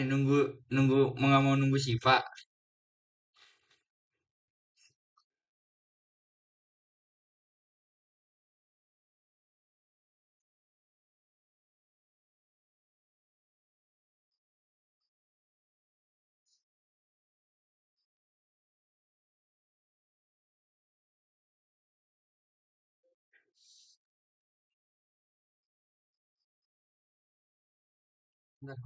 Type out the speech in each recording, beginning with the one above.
Nunggu nunggu nggak mau nunggu Siva. Bentar.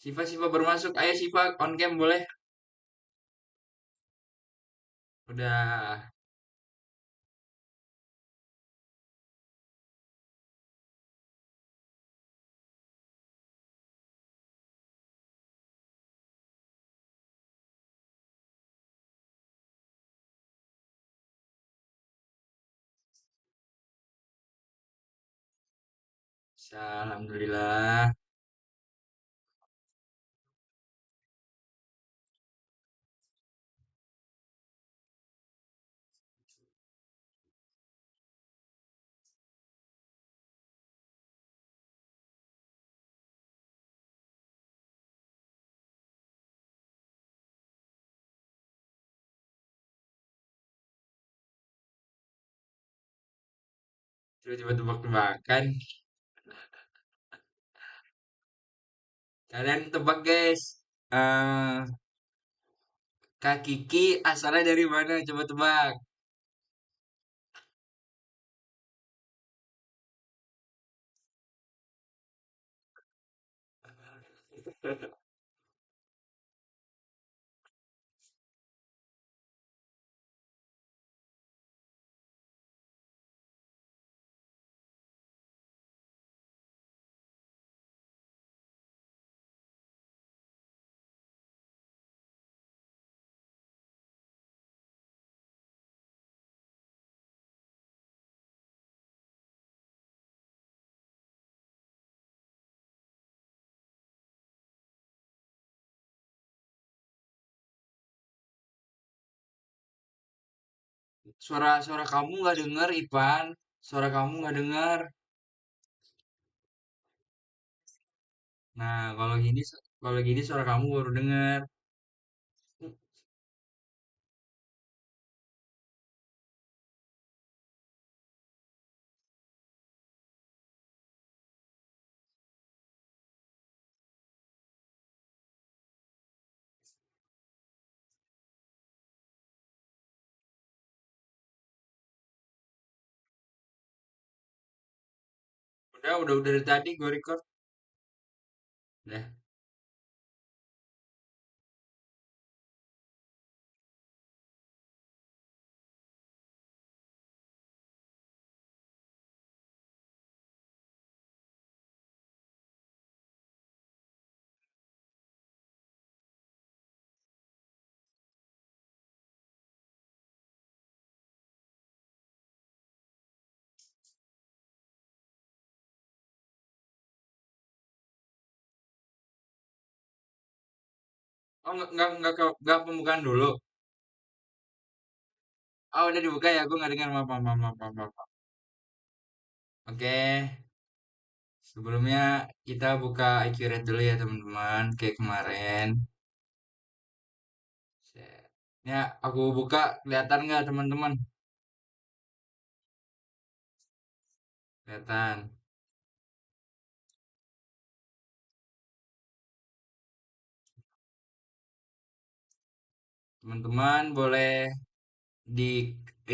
Siva baru masuk. Ayo Siva on cam boleh? Udah. Alhamdulillah. Tiba-tiba tebak-tebakan. Kalian tebak guys. eh Kak Kiki asalnya dari mana? Coba tebak. Suara kamu nggak denger, Ipan. Suara kamu nggak denger. Nah, kalau gini suara kamu baru denger. Udah dari tadi gue record. Udah. Oh, nggak pembukaan dulu. Oh, udah dibuka ya. Gue nggak dengar. Maaf, maaf, maaf, maaf, maaf, maaf. Oke. Sebelumnya kita buka IQ rate dulu ya teman-teman. Kayak kemarin. Set. Ya, aku buka. Kelihatan nggak teman-teman? Kelihatan. Teman-teman boleh di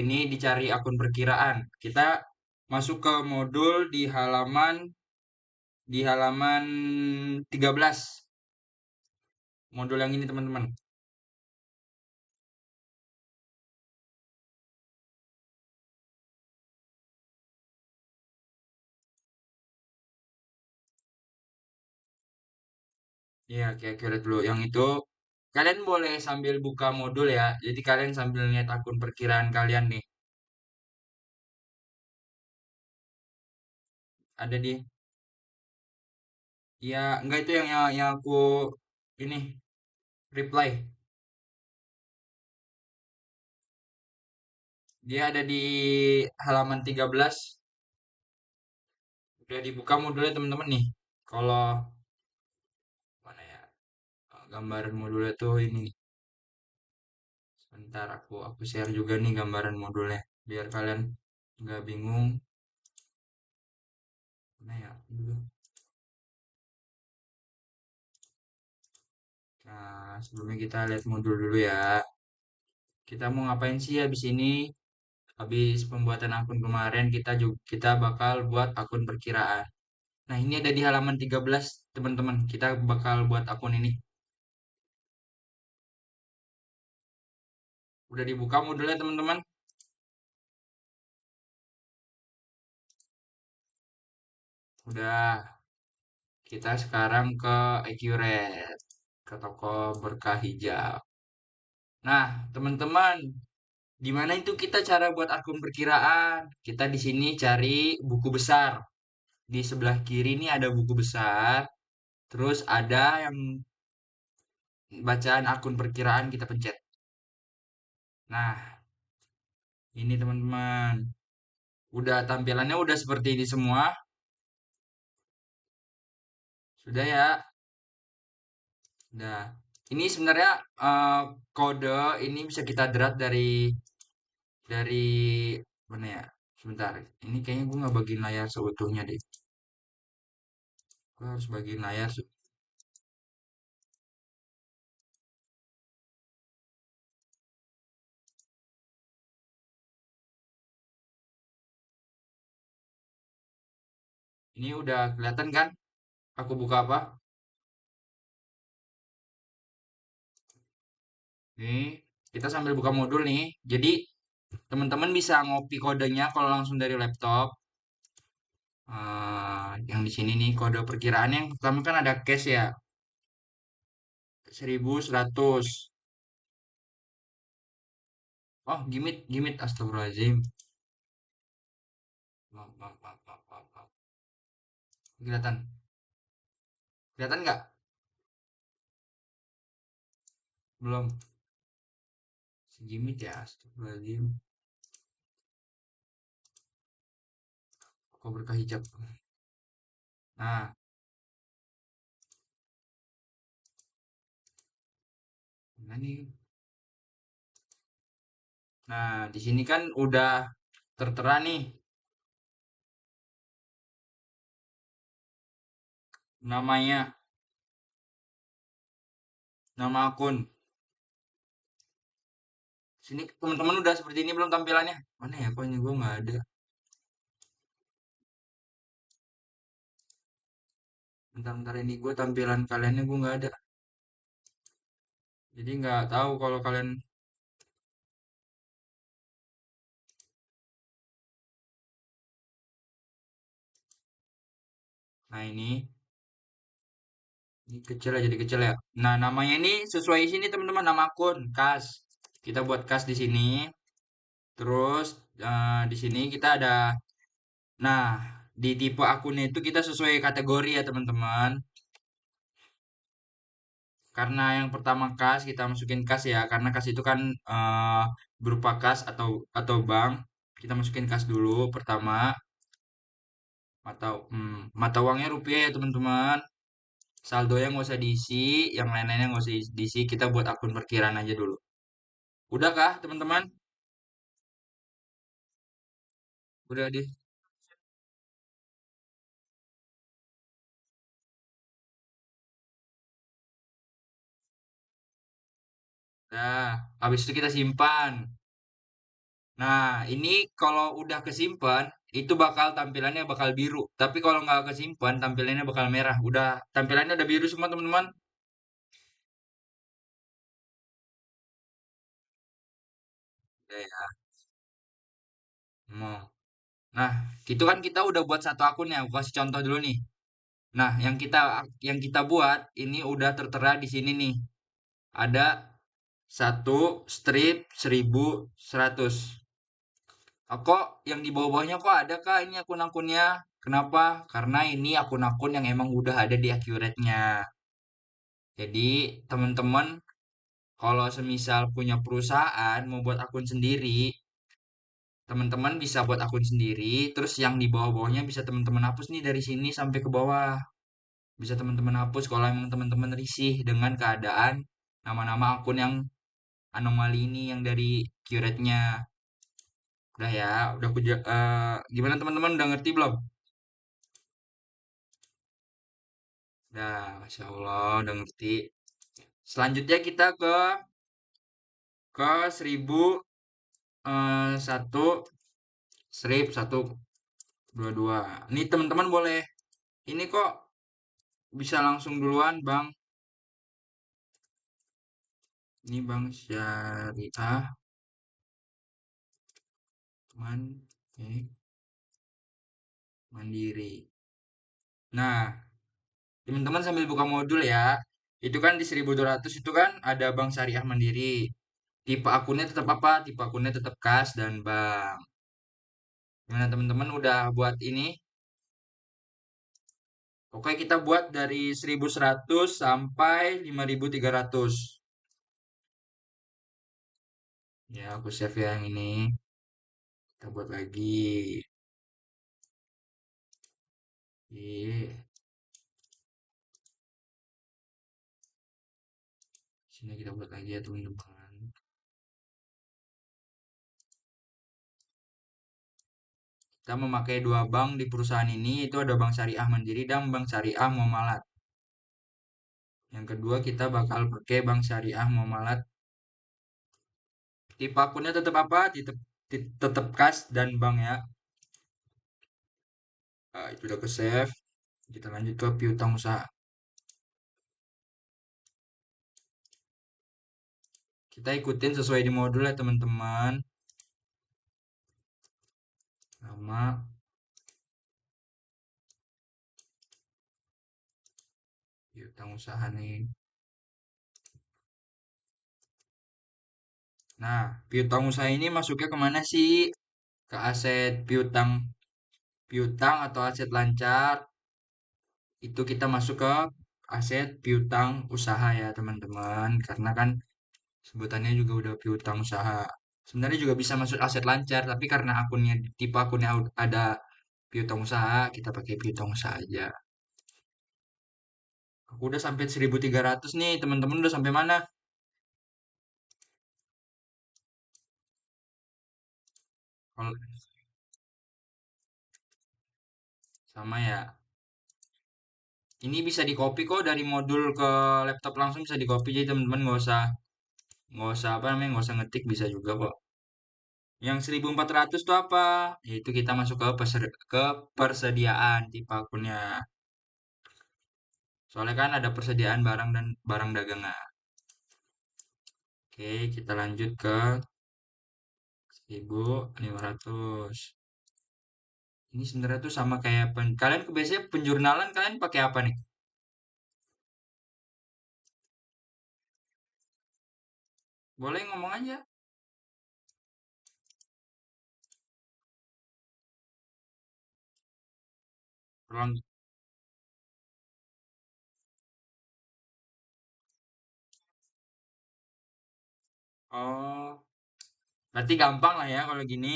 ini dicari akun perkiraan. Kita masuk ke modul di halaman 13. Modul yang ini teman-teman. Iya, kira-kira dulu. Yang itu kalian boleh sambil buka modul ya. Jadi kalian sambil lihat akun perkiraan kalian nih. Ada di ya enggak itu yang aku ini reply. Dia ada di halaman 13. Udah dibuka modulnya teman-teman nih. Kalau mana ya? gambaran modulnya tuh ini. Sebentar aku share juga nih gambaran modulnya biar kalian nggak bingung. Nah ya, dulu. Nah, sebelumnya kita lihat modul dulu ya. Kita mau ngapain sih habis ini? Habis pembuatan akun kemarin kita bakal buat akun perkiraan. Nah, ini ada di halaman 13, teman-teman. Kita bakal buat akun ini. Udah dibuka modulnya, teman-teman? Udah. Kita sekarang ke Accurate, ke toko berkah hijau. Nah, teman-teman, di mana itu kita cara buat akun perkiraan? Kita di sini cari buku besar. Di sebelah kiri ini ada buku besar. Terus ada yang bacaan akun perkiraan kita pencet. Nah, ini teman-teman. Udah tampilannya udah seperti ini semua. Sudah ya. Nah, ini sebenarnya eh, kode ini bisa kita drag dari mana ya? Sebentar. Ini kayaknya gue nggak bagiin layar seutuhnya deh. Gue harus bagiin layar. Ini udah kelihatan kan? Aku buka apa? Nih, kita sambil buka modul nih. Jadi teman-teman bisa ngopi kodenya kalau langsung dari laptop. Yang di sini nih kode perkiraan yang pertama kan ada cache ya, 1100. Oh, gimit, gimit, astagfirullahaladzim. Maaf, maaf, maaf, maaf, maaf, maaf. Kelihatan, kelihatan nggak? Belum. Segimit ya, astagfirullahaladzim. Kok berkah hijab. Nah, nah nih. Nah, di sini kan udah tertera nih namanya, nama akun. Sini teman-teman udah seperti ini belum tampilannya? Mana ya? Kok ini gue nggak ada. Bentar-bentar ini gue tampilan kaliannya gue nggak ada. Jadi nggak tahu kalau kalian. Nah ini kecil ya jadi kecil ya. Nah namanya ini sesuai sini teman-teman nama akun kas. Kita buat kas di sini. Terus di sini kita ada. Nah di tipe akunnya itu kita sesuai kategori ya teman-teman. Karena yang pertama kas kita masukin kas ya. Karena kas itu kan berupa kas atau bank. Kita masukin kas dulu pertama. Mata uangnya rupiah ya teman-teman. Saldonya nggak usah diisi, yang lain-lainnya nggak usah diisi. Kita buat akun perkiraan aja dulu. Udah kah, teman-teman? Udah deh. Nah, habis itu kita simpan. Nah, ini kalau udah kesimpan, itu bakal tampilannya bakal biru. Tapi kalau nggak kesimpan, tampilannya bakal merah. Tampilannya udah biru semua, teman-teman. Udah ya. Mau. Nah, itu kan kita udah buat satu akun ya. Aku kasih contoh dulu nih. Nah, yang kita buat ini udah tertera di sini nih. Ada satu strip 1100. Kok yang di bawah-bawahnya kok ada kak ini akun-akunnya? Kenapa? Karena ini akun-akun yang emang udah ada di Accurate-nya. Jadi teman-teman kalau semisal punya perusahaan mau buat akun sendiri, teman-teman bisa buat akun sendiri, terus yang di bawah-bawahnya bisa teman-teman hapus nih dari sini sampai ke bawah. Bisa teman-teman hapus kalau emang teman-teman risih dengan keadaan nama-nama akun yang anomali ini yang dari curate-nya. Udah ya, udah gimana teman-teman udah ngerti belum? Udah, Masya Allah, udah ngerti. Selanjutnya kita ke 1001 strip 122. Ini teman-teman boleh, ini kok bisa langsung duluan Bang. Ini Bang Syariah Mandiri. Nah, teman-teman sambil buka modul ya. Itu kan di 1200 itu kan ada Bank Syariah Mandiri. Tipe akunnya tetap apa? Tipe akunnya tetap kas dan bank. Gimana teman-teman udah buat ini? Oke, kita buat dari 1100 sampai 5300. Ya, aku save yang ini. Kita buat lagi. Di sini kita buat lagi ya teman-teman. Kita memakai dua bank di perusahaan ini, itu ada Bank Syariah Mandiri dan Bank Syariah Muamalat. Yang kedua kita bakal pakai Bank Syariah Muamalat. Tipe akunnya tetap apa? Tetap kas dan bank ya. Nah, itu udah ke save. Kita lanjut ke piutang usaha. Kita ikutin sesuai di modul ya teman-teman. Nama piutang usaha nih. Nah, piutang usaha ini masuknya kemana sih? Ke aset piutang, piutang atau aset lancar. Itu kita masuk ke aset piutang usaha ya teman-teman. Karena kan sebutannya juga udah piutang usaha. Sebenarnya juga bisa masuk aset lancar, tapi karena akunnya tipe akunnya ada piutang usaha, kita pakai piutang usaha aja. Aku udah sampai 1300 nih, teman-teman udah sampai mana? Kalau sama ya. Ini bisa di copy kok dari modul ke laptop langsung bisa di copy jadi teman-teman nggak usah apa namanya nggak usah ngetik bisa juga kok. Yang 1400 itu apa? Yaitu kita masuk ke persediaan tipe akunnya. Soalnya kan ada persediaan barang dan barang dagangan. Oke, kita lanjut ke 1500. Ini sebenarnya tuh sama kayak kalian biasanya penjurnalan kalian pakai apa nih? Boleh ngomong aja. Ruang- Oh, berarti gampang lah ya kalau gini.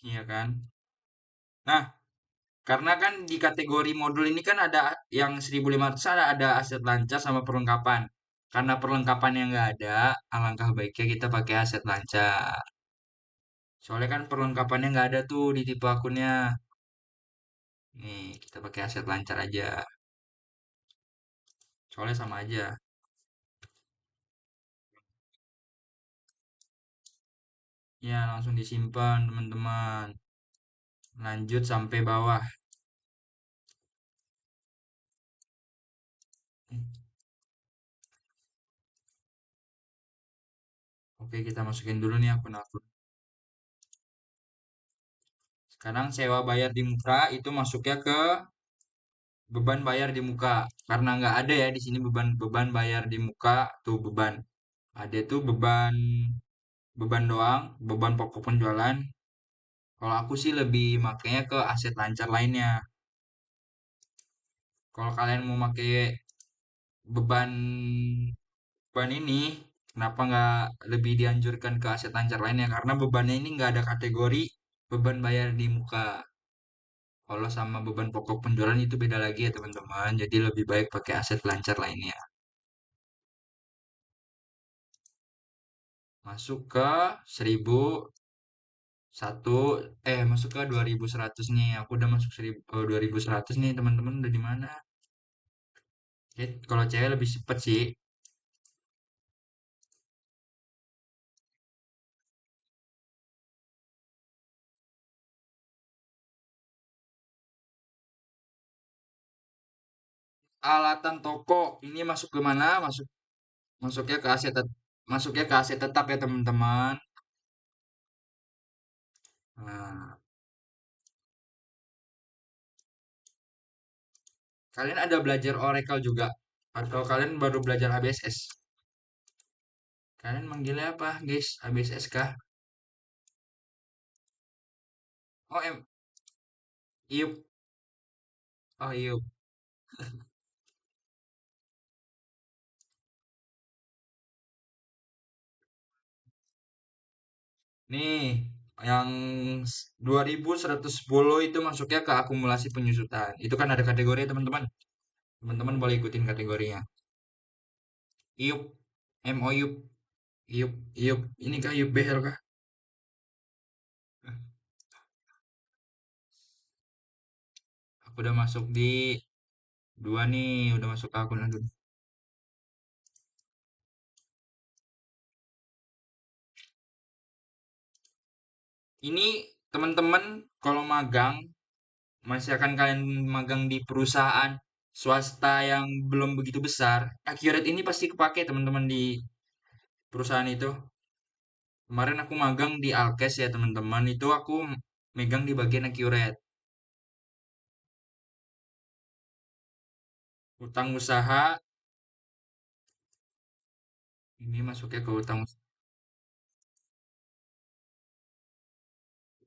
Iya kan? Nah, karena kan di kategori modul ini kan ada yang 1500 ada aset lancar sama perlengkapan. Karena perlengkapan yang nggak ada, alangkah baiknya kita pakai aset lancar. Soalnya kan perlengkapannya nggak ada tuh di tipe akunnya. Nih, kita pakai aset lancar aja. Soalnya sama aja. Ya, langsung disimpan, teman-teman. Lanjut sampai bawah. Oke, kita masukin dulu nih akun-akun. Sekarang sewa bayar di muka itu masuknya ke beban bayar di muka. Karena nggak ada ya di sini beban beban bayar di muka tuh beban. Ada tuh beban beban doang, beban pokok penjualan. Kalau aku sih lebih makanya ke aset lancar lainnya. Kalau kalian mau pakai beban beban ini, kenapa nggak lebih dianjurkan ke aset lancar lainnya? Karena bebannya ini nggak ada kategori beban bayar di muka. Kalau sama beban pokok penjualan itu beda lagi ya teman-teman. Jadi lebih baik pakai aset lancar lainnya. Masuk ke 1001, masuk ke 2100 nih. Aku udah masuk 2100 nih teman-teman. Udah di mana? Oke, kalau cewek lebih cepet sih. Alatan toko ini masuk ke mana? Masuknya ke masuknya ke aset tetap ya teman-teman. Nah, kalian ada belajar Oracle juga atau kalian baru belajar ABSS? Kalian manggilnya apa, guys? ABSS kah? Oh, IUP. Oh, IUP. Nih, yang 2110 itu masuknya ke akumulasi penyusutan. Itu kan ada kategori teman-teman. Teman-teman boleh ikutin kategorinya. IUP, MOUP, IUP, IUP. Ini kah IUP BL kah? Aku udah masuk di dua nih, udah masuk ke akun aduh. Ini teman-teman kalau magang, masih akan kalian magang di perusahaan swasta yang belum begitu besar, Accurate ini pasti kepake teman-teman di perusahaan itu. Kemarin aku magang di Alkes ya teman-teman, itu aku megang di bagian Accurate. Utang usaha, ini masuknya ke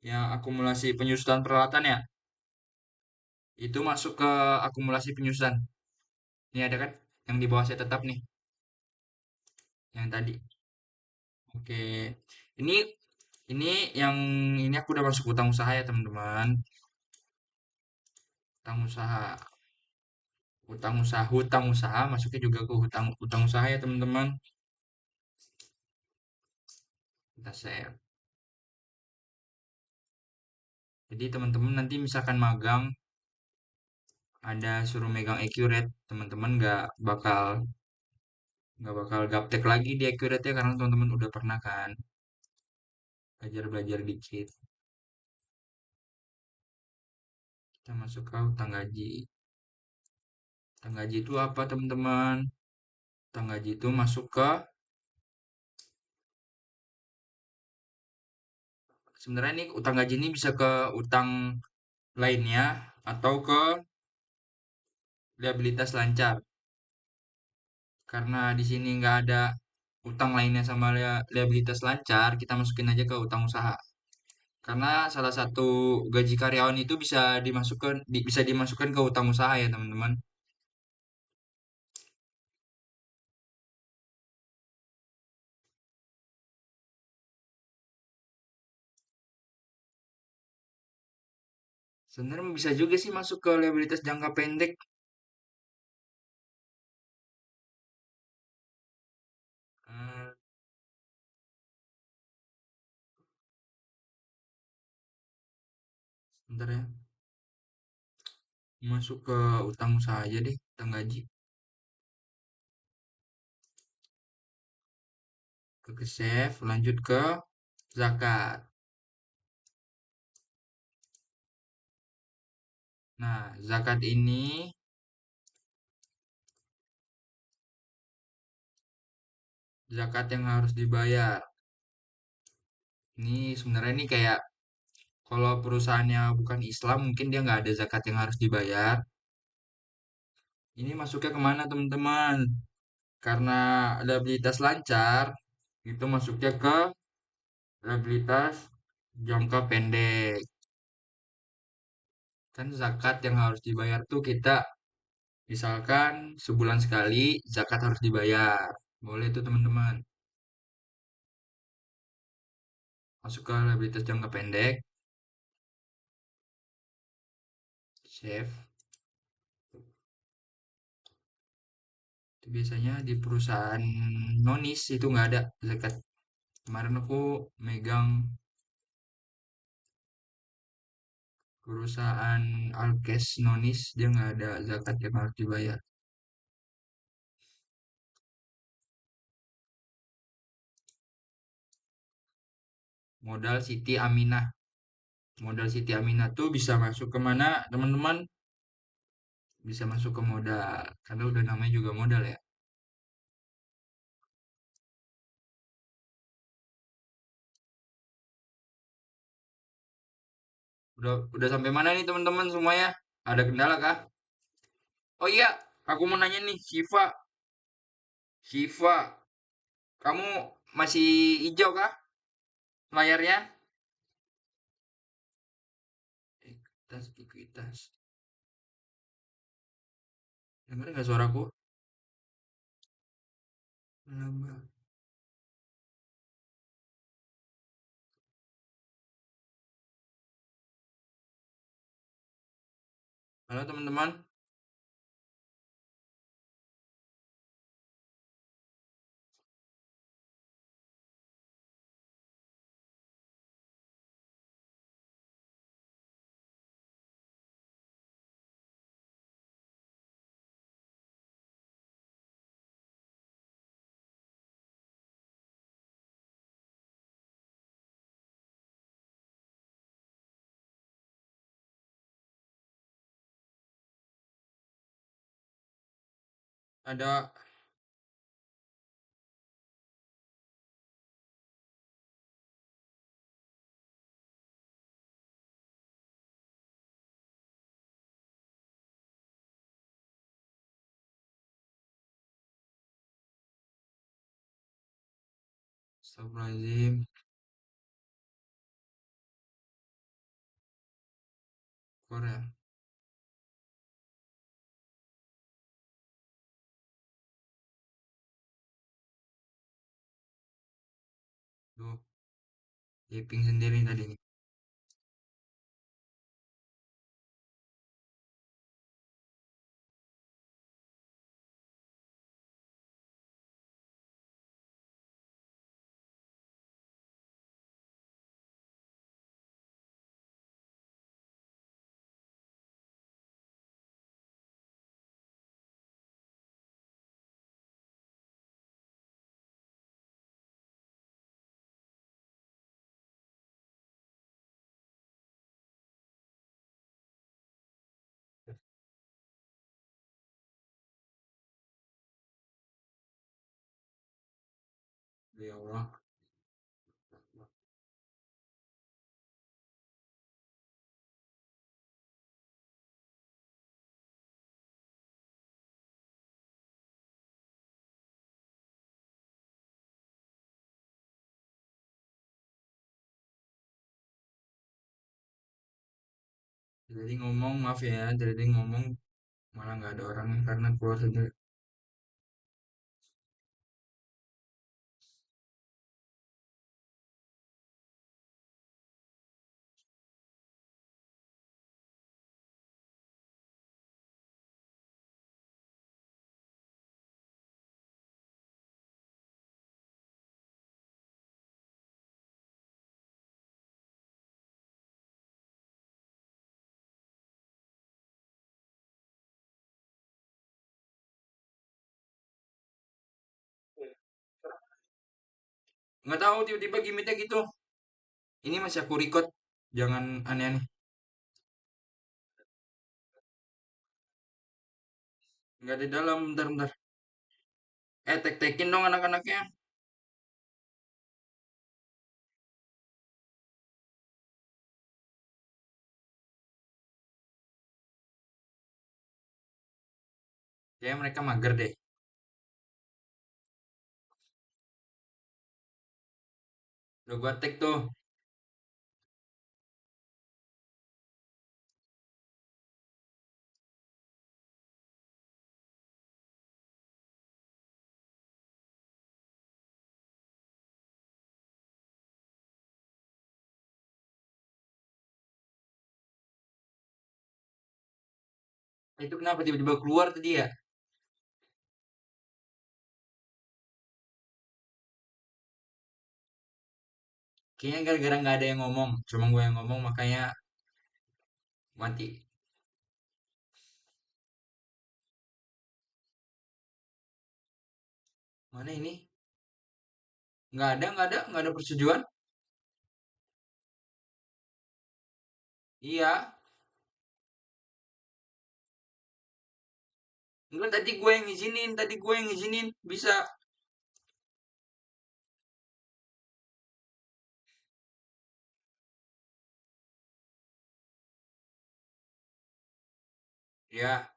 yang akumulasi penyusutan peralatan ya. Itu masuk ke akumulasi penyusutan. Ini ada kan yang di bawah saya tetap nih, yang tadi. Oke. Ini ini yang ini aku udah masuk utang usaha ya teman-teman. Utang usaha. Hutang usaha masuknya juga ke hutang hutang usaha ya teman-teman. Kita save. Jadi teman-teman nanti misalkan magang ada suruh megang Accurate, teman-teman nggak bakal gaptek lagi di Accurate ya karena teman-teman udah pernah kan belajar-belajar dikit. Kita masuk ke hutang gaji. Hutang gaji itu apa teman-teman? Hutang gaji itu masuk ke sebenarnya nih utang gaji ini bisa ke utang lainnya atau ke liabilitas lancar. Karena di sini nggak ada utang lainnya sama liabilitas lancar, kita masukin aja ke utang usaha. Karena salah satu gaji karyawan itu bisa dimasukkan ke utang usaha ya teman-teman. Sebenarnya bisa juga sih masuk ke liabilitas jangka pendek. Hmm, Sebentar ya, masuk ke utang usaha aja deh, utang gaji. Ke save, lanjut ke zakat. Nah, zakat yang harus dibayar. Ini sebenarnya ini kayak kalau perusahaannya bukan Islam, mungkin dia nggak ada zakat yang harus dibayar. Ini masuknya kemana teman-teman? Karena liabilitas lancar, itu masuknya ke liabilitas jangka pendek. Kan zakat yang harus dibayar tuh kita misalkan sebulan sekali zakat harus dibayar. Boleh tuh teman-teman. Masuk ke liabilitas jangka pendek. Save. Itu biasanya di perusahaan nonis itu nggak ada zakat. Kemarin aku megang perusahaan Alkes nonis, dia nggak ada zakat yang harus dibayar. Modal Siti Aminah. Modal Siti Aminah tuh bisa masuk ke mana, teman-teman? Bisa masuk ke modal. Karena udah namanya juga modal ya. Udah sampai mana nih teman-teman semuanya? Ada kendala kah? Oh iya, aku mau nanya nih, Siva, kamu masih hijau kah layarnya? Ekuitas. Dengar nggak suaraku? Lama. Halo teman-teman, ada Astagfirullahaladzim, Korea. Tuh, taping sendiri tadi nih. Ya Allah, jadi ngomong maaf ya, jadi ngomong malah nggak ada orang karena keluar sendiri. Nggak tahu tiba-tiba gimmicknya gitu. Ini masih aku record, jangan aneh-aneh. Nggak di dalam, bentar-bentar. Tek-tekin dong anak-anaknya. Kayaknya mereka mager deh. Udah gua tag tuh. Itu kenapa tiba-tiba keluar tadi ya? Kayaknya gara-gara nggak ada yang ngomong. Cuma gue yang ngomong makanya mati. Mana ini? Nggak ada persetujuan. Iya. Enggak, tadi gue yang ngizinin. Bisa. Ya,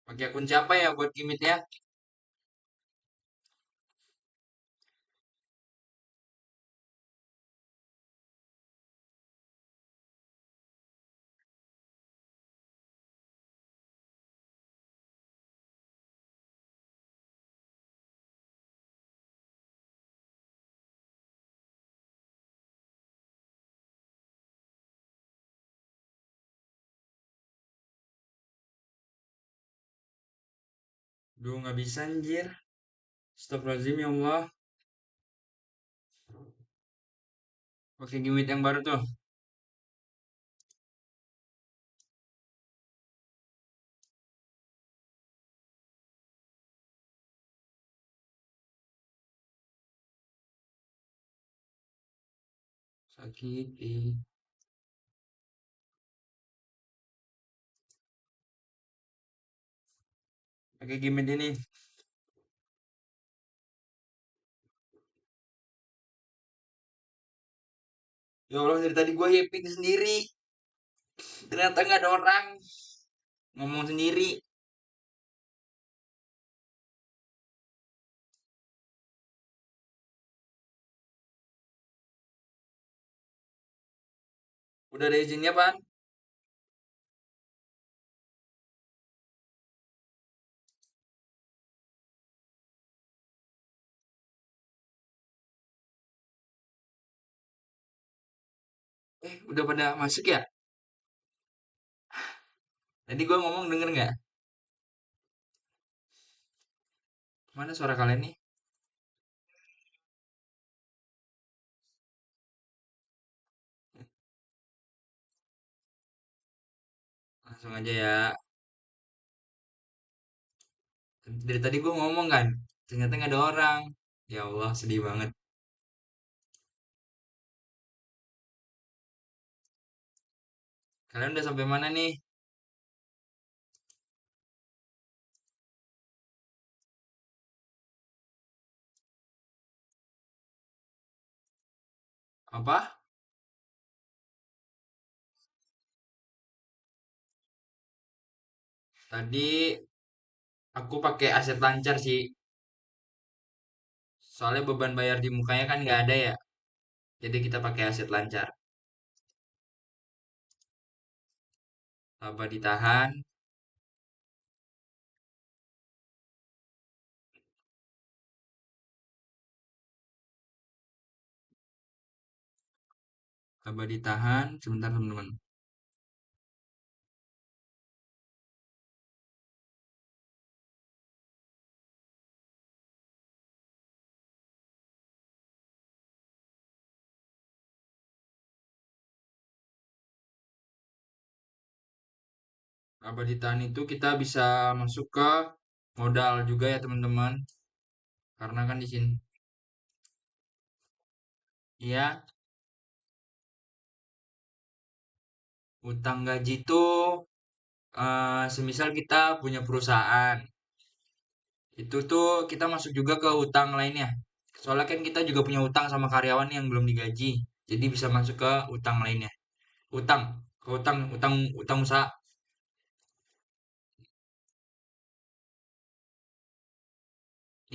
pakai akun siapa ya buat gimmick ya? Duh, nggak bisa anjir. Astagfirullahaladzim ya Allah. Pakai gimmick yang baru tuh. Sakiti. Pakai gimmick ini. Ya Allah, dari tadi gue yaping sendiri. Ternyata nggak ada orang. Ngomong sendiri. Udah ada izinnya, Pan? Udah pada masuk ya? Tadi gue ngomong denger nggak? Mana suara kalian nih? Langsung aja ya. Dari tadi gue ngomong kan, ternyata nggak ada orang. Ya Allah, sedih banget. Kalian udah sampai mana nih? Apa? Tadi aku pakai aset lancar sih. Soalnya beban bayar di mukanya kan nggak ada ya. Jadi kita pakai aset lancar. Laba ditahan, laba ditahan. Sebentar teman-teman. Laba ditahan itu kita bisa masuk ke modal juga ya teman-teman. Karena kan di sini, ya, utang gaji itu semisal kita punya perusahaan, itu tuh kita masuk juga ke utang lainnya. Soalnya kan kita juga punya utang sama karyawan yang belum digaji. Jadi bisa masuk ke utang lainnya. Utang, ke utang usaha.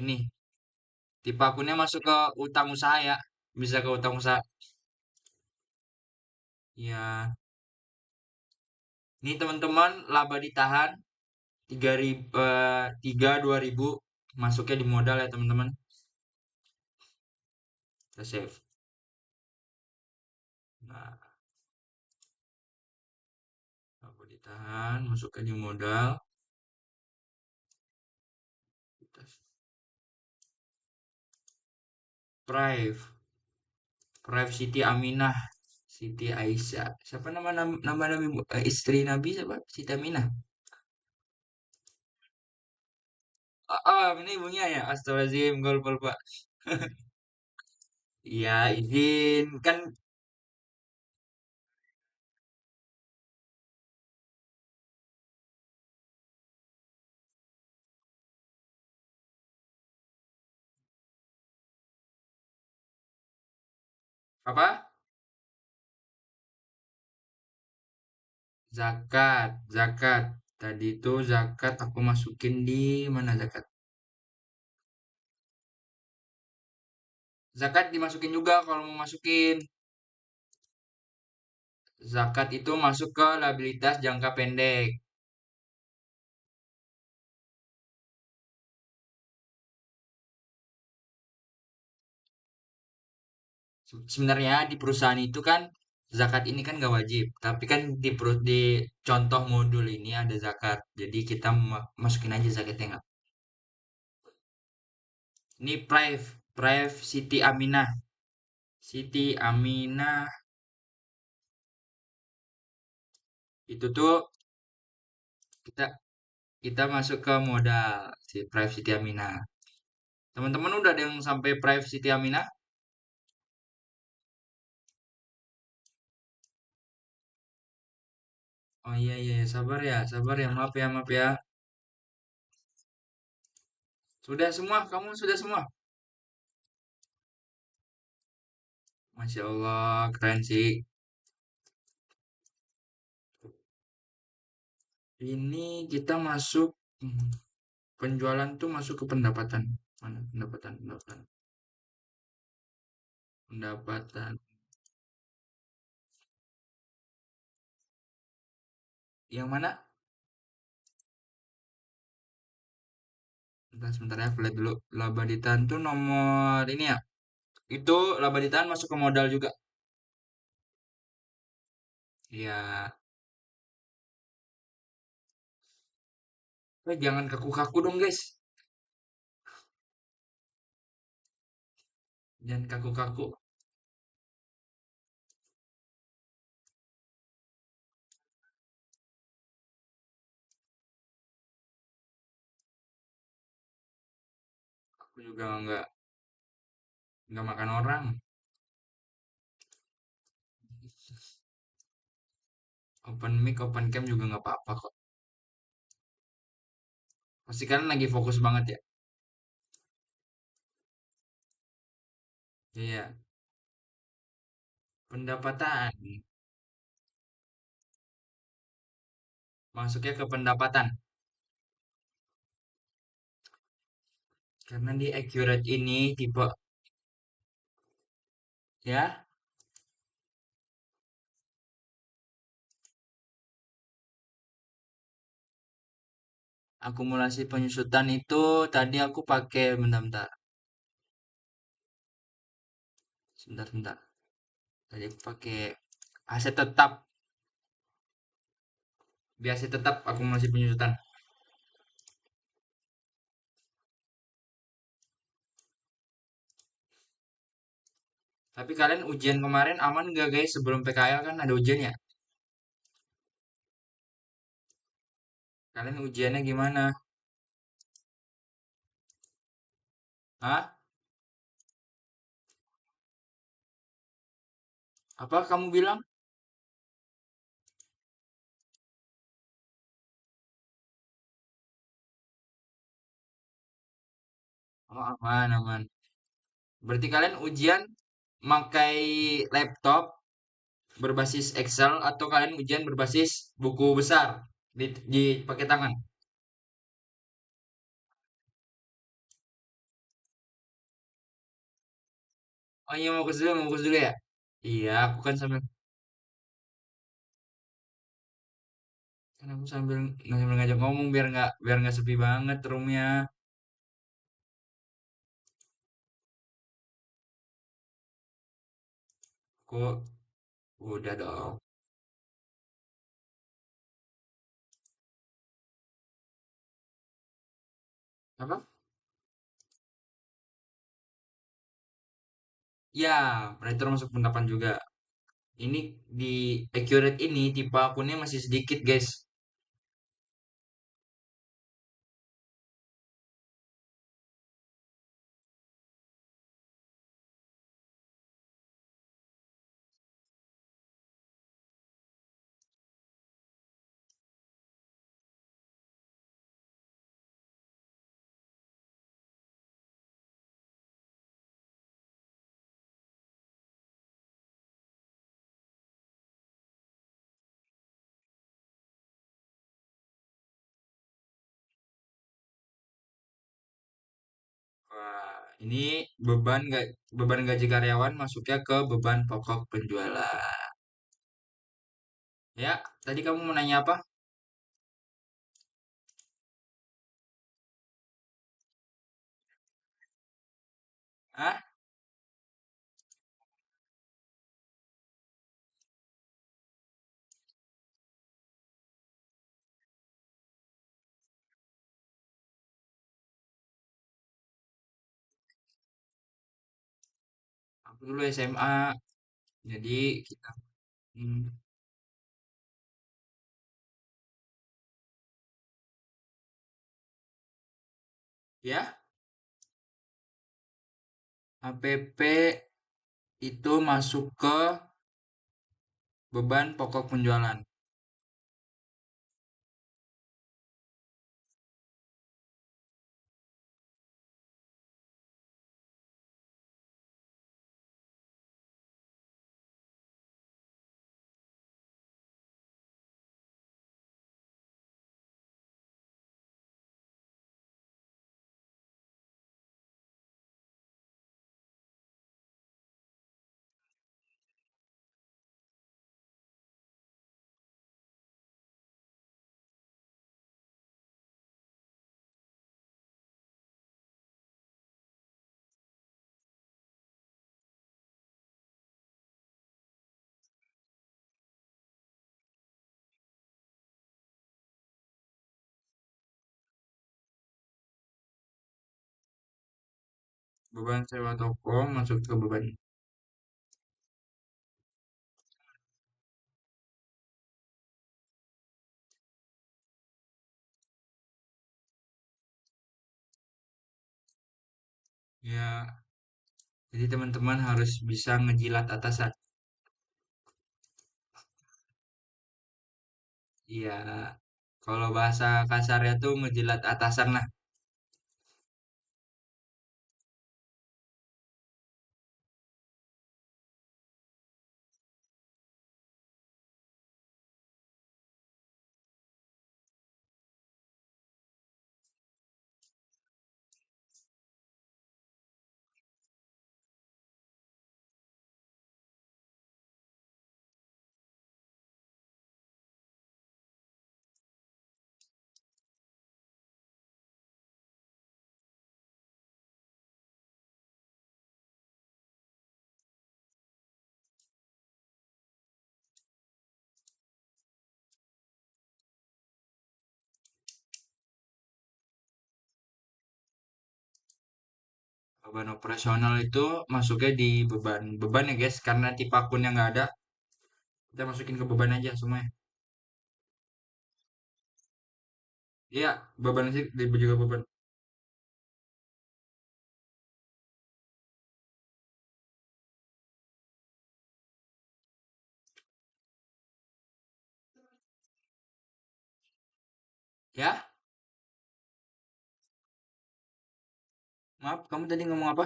Ini, tipe akunnya masuk ke utang usaha ya. Bisa ke utang usaha. Ya, ini teman-teman laba ditahan 3 2000 masuknya di modal ya teman-teman. Kita save. Nah, aku ditahan, masukkan new modal. Kita Prive, Prive Siti Aminah, Siti Aisyah. Siapa nama nabi istri Nabi siapa? Siti Aminah. Ini ibunya ya. Astagfirullahaladzim, gue lupa lupa. Iya, izin kan apa? Zakat, zakat. Tadi itu zakat aku masukin di mana zakat? Zakat dimasukin juga kalau mau masukin. Zakat itu masuk ke liabilitas jangka pendek. Sebenarnya di perusahaan itu kan zakat ini kan gak wajib, tapi kan di contoh modul ini ada zakat. Jadi kita masukin aja zakatnya nggak? Ini Prive Siti Aminah. Siti Aminah itu tuh kita kita masuk ke modal si Prive Siti Aminah. Teman-teman udah ada yang sampai Prive Siti Aminah? Oh iya iya iya. Sabar ya, maaf ya. Sudah semua, kamu sudah semua. Masya Allah, keren sih. Ini kita masuk penjualan tuh masuk ke pendapatan. Mana pendapatan. Yang mana? Sebentar ya, aku lihat dulu. Laba ditahan tuh nomor ini ya. Itu laba ditahan masuk ke modal juga. Ya, jangan kaku-kaku dong guys. Jangan kaku-kaku. Aku juga nggak makan orang. Open mic, open cam juga nggak apa-apa kok. Pasti kan lagi fokus banget ya. Iya, pendapatan. Masuknya ke pendapatan. Karena di accurate ini tipe ya, akumulasi penyusutan itu tadi aku pakai bentar-bentar. Sebentar. Tadi aku pakai aset tetap, biasa tetap akumulasi penyusutan. Tapi kalian ujian kemarin aman gak guys? Sebelum PKL kan ada ujian ya? Kalian ujiannya gimana? Hah? Apa kamu bilang? Oh, aman. Berarti kalian ujian pakai laptop berbasis Excel atau kalian ujian berbasis buku besar di pakai tangan? Oh iya mau fokus dulu ya? Iya, aku kan aku sambil ngajak ngomong biar nggak sepi banget roomnya. Kok udah dong. Apa? Ya, Predator masuk pendapat juga. Ini di accurate ini tipe akunnya masih sedikit, guys. Wah, ini beban gaji karyawan masuknya ke beban pokok penjualan. Ya, tadi kamu mau nanya apa? Ah, aku dulu SMA, jadi kita, hmm, ya, APP itu masuk ke beban pokok penjualan. Beban sewa toko masuk ke beban. Ya, jadi teman-teman harus bisa ngejilat atasan. Iya, kalau bahasa kasarnya tuh ngejilat atasan lah. Beban operasional itu masuknya di beban ya guys, karena tipe akun yang nggak ada, kita masukin ke beban aja semuanya. Iya, beban sih juga beban. Ya, maaf, kamu tadi ngomong apa?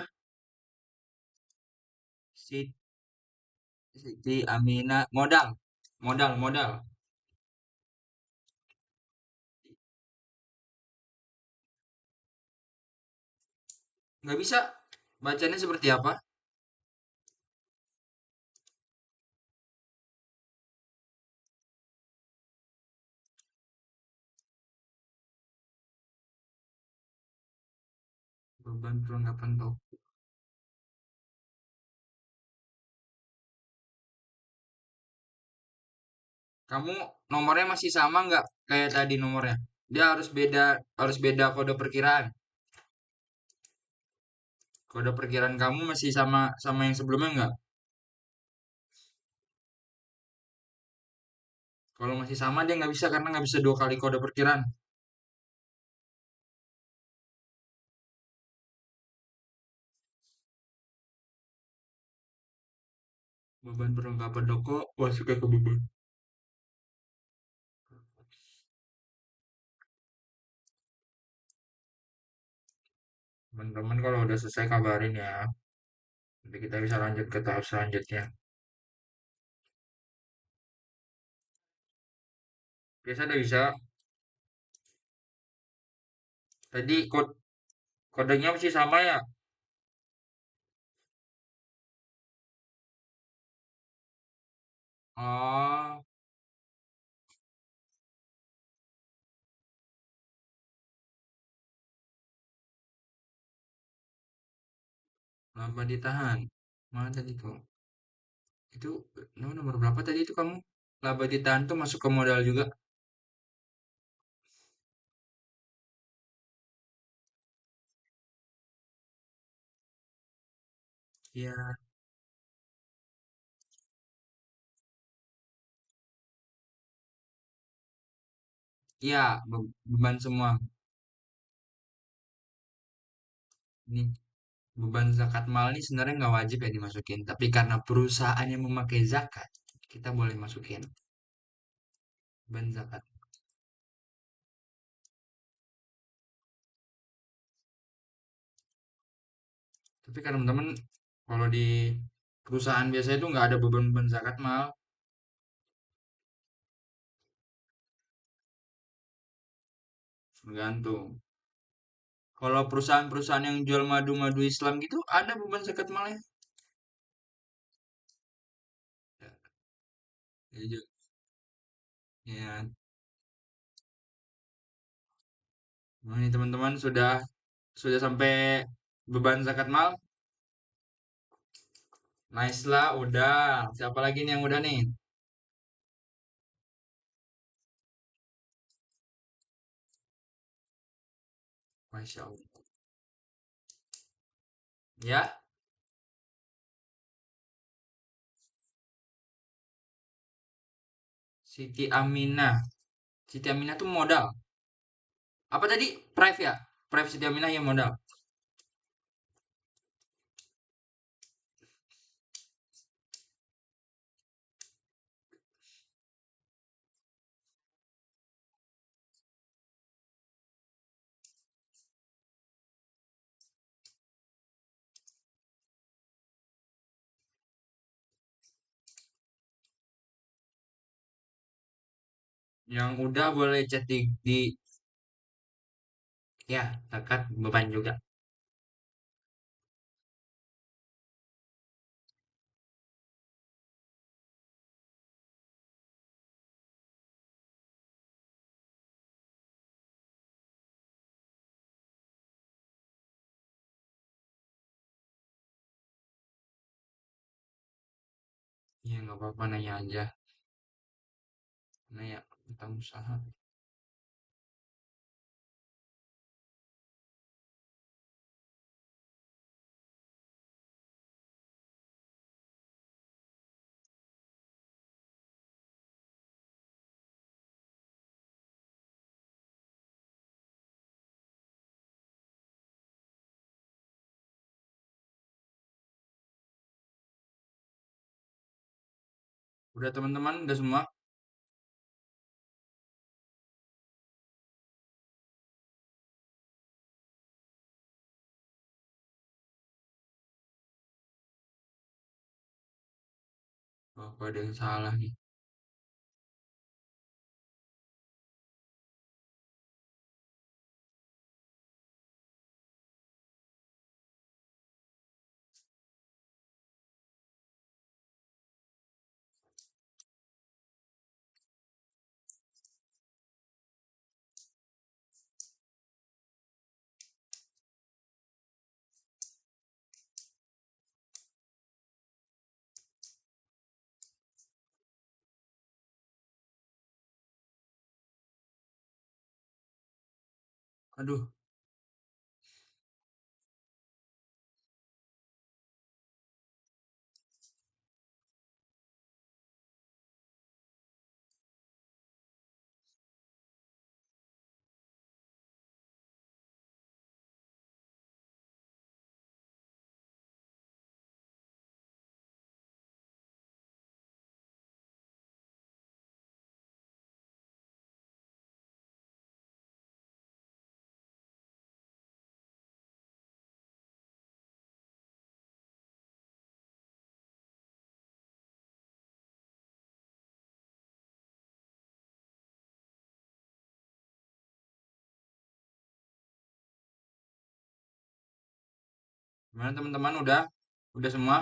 Si Siti Amina modal, modal. Nggak bisa. Bacanya seperti apa? Beban perlengkapan toko. Kamu nomornya masih sama nggak kayak tadi nomornya? Dia harus beda kode perkiraan. Kode perkiraan kamu masih sama sama yang sebelumnya nggak? Kalau masih sama dia nggak bisa karena nggak bisa dua kali kode perkiraan. Beban perlengkapan toko masuk ke beban. Teman-teman kalau udah selesai kabarin ya. Nanti kita bisa lanjut ke tahap selanjutnya. Biasa udah bisa. Tadi kodenya masih sama ya? Oh, lama ditahan. Mana tadi tuh? Itu nomor berapa tadi itu kamu? Laba ditahan tuh masuk ke modal juga. Iya, iya, beban semua. Nih, beban zakat mal ini sebenarnya nggak wajib ya dimasukin, tapi karena perusahaan yang memakai zakat, kita boleh masukin beban zakat. Tapi kan teman-teman, kalau di perusahaan biasanya itu nggak ada beban-beban zakat mal, tergantung. Kalau perusahaan-perusahaan yang jual madu-madu Islam gitu, ada beban zakat malnya. Ya, ya, ya. Nah, ini teman-teman sudah sampai beban zakat mal. Nice lah, udah. Siapa lagi nih yang udah nih? Masya Allah. Ya, Siti Aminah. Siti Aminah tuh modal. Apa tadi? Prive ya? Prive Siti Aminah yang modal. Yang udah boleh chat di ya, zakat beban juga. Ya, nggak apa-apa nanya aja. Nanya tentang usaha. Udah teman-teman, udah semua. Oh, apa ada yang salah nih? Aduh, gimana teman-teman udah? Udah semua?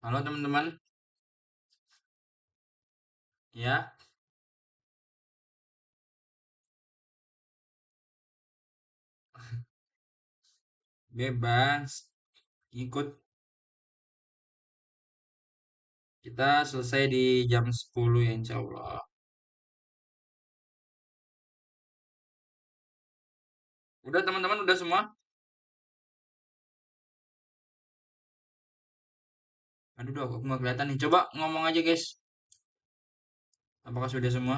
Halo teman-teman, ya, bebas. Ikut kita selesai di jam 10 ya insya Allah. Udah teman-teman, udah semua? Aduh, aku nggak kelihatan nih. Coba ngomong aja guys. Apakah sudah semua?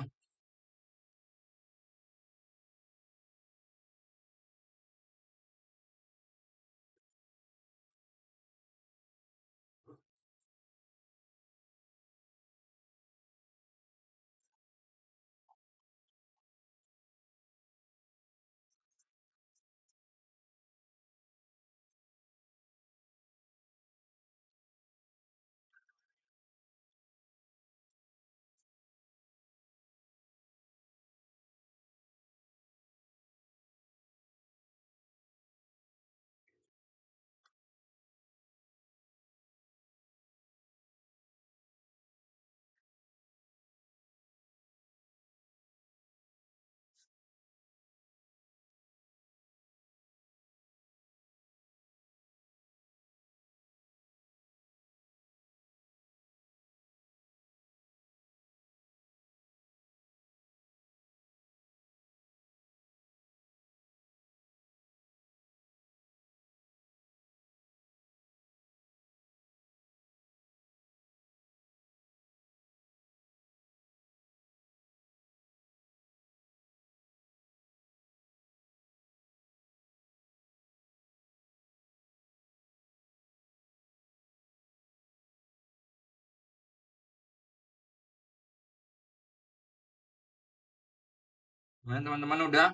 Gimana teman-teman udah?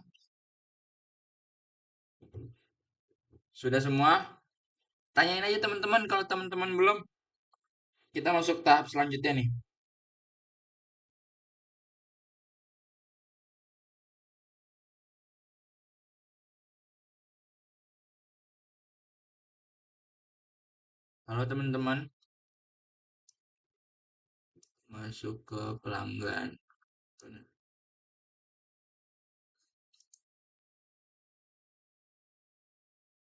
Sudah semua? Tanyain aja teman-teman kalau teman-teman belum. Kita masuk tahap selanjutnya nih. Halo teman-teman, masuk ke pelanggan.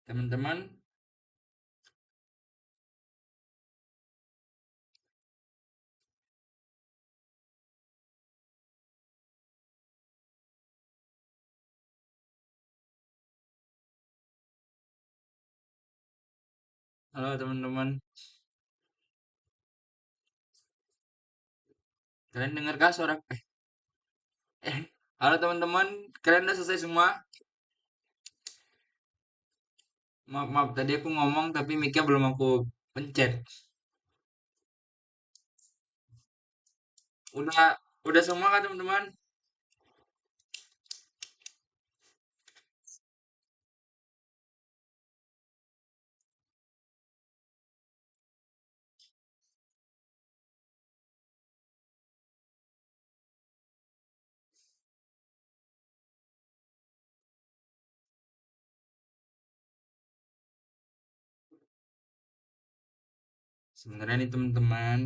Teman-teman, halo teman-teman. Kalian dengar kah suara? Eh, halo teman-teman. Kalian udah selesai semua? Maaf, maaf. Tadi aku ngomong tapi mic-nya belum aku pencet. Udah semua kan teman-teman? Sebenarnya nih teman-teman,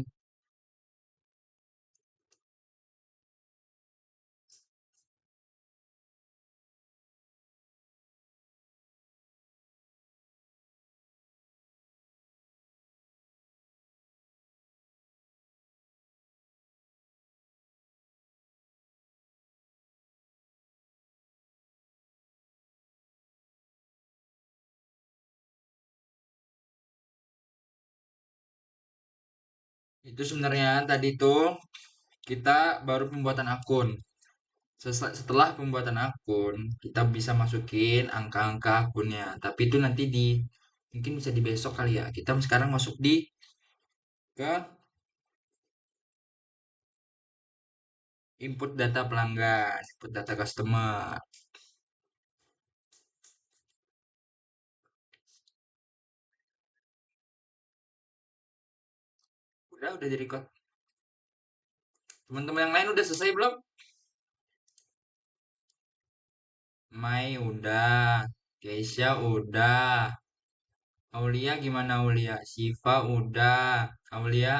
Itu sebenarnya tadi tuh kita baru pembuatan akun. Setelah pembuatan akun, kita bisa masukin angka-angka akunnya. Tapi itu nanti mungkin bisa di besok kali ya. Kita sekarang masuk ke input data pelanggan, input data customer. Udah jadi kok. Teman-teman yang lain udah selesai belum? Mai udah, Keisha udah, Aulia gimana Aulia? Siva udah, Aulia,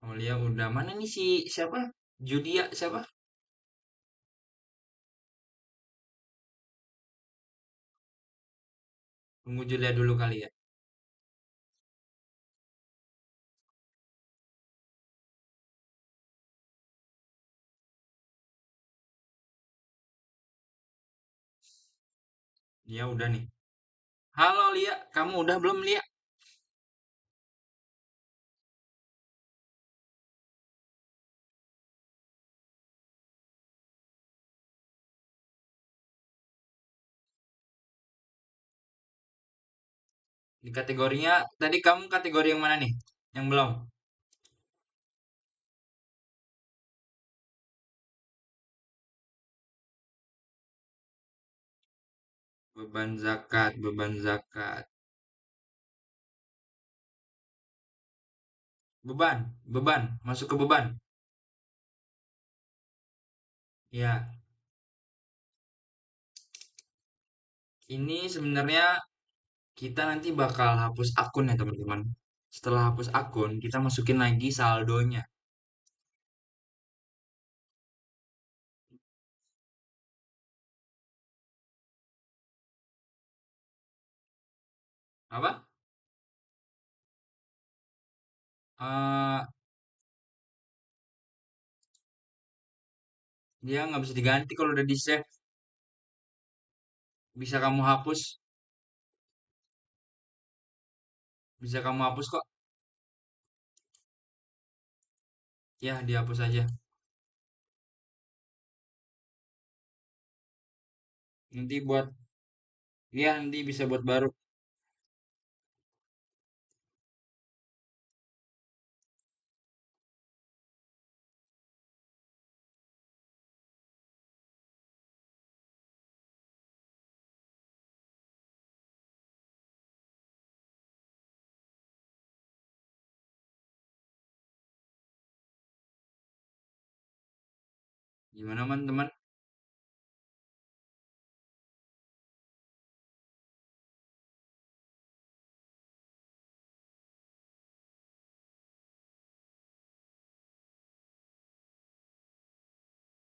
Aulia udah. Mana nih si siapa? Judia siapa? Tunggu Julia dulu kali ya. Dia udah nih. Halo Lia, kamu udah belum Lia? Di kategorinya, tadi kamu kategori yang mana nih? Yang belum? Beban zakat, beban zakat. Beban, beban, masuk ke beban. Ya, ini sebenarnya kita nanti bakal hapus akun ya teman-teman. Setelah hapus akun, kita masukin lagi saldonya. Apa? Eh, dia nggak bisa diganti kalau udah di save. Bisa kamu hapus, bisa kamu hapus kok. Ya, dihapus aja. Nanti buat, ya nanti bisa buat baru. Gimana teman-teman?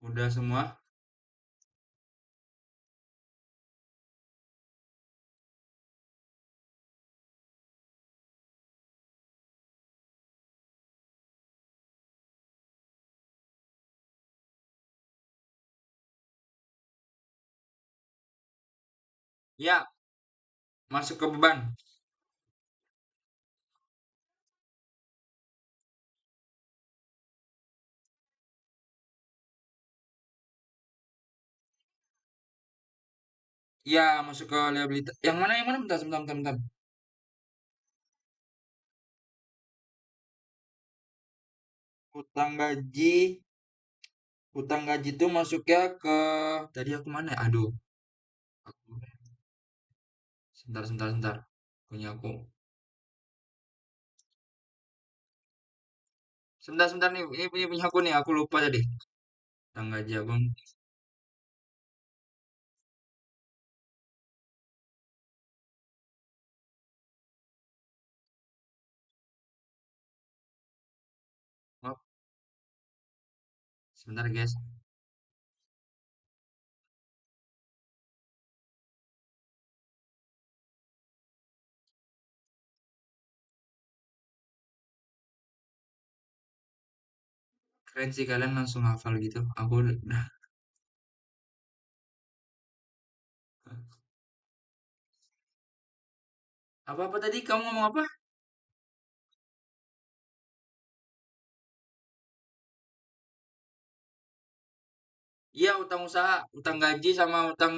Udah semua? Ya, masuk ke beban. Ya, masuk ke liabilitas. Yang mana, yang mana? Bentar, bentar, bentar, bentar. Hutang gaji, hutang gaji itu masuknya ke, tadi aku mana ya? Aduh, aku, sebentar, sebentar, sebentar. Punya aku. Sebentar, sebentar nih. Ini punya aku nih. Aku lupa tadi. Hutang gaji abang. Oh, sebentar guys. Keren sih kalian langsung hafal gitu. Aku udah. Apa-apa tadi kamu ngomong apa? Iya, utang usaha, utang gaji sama utang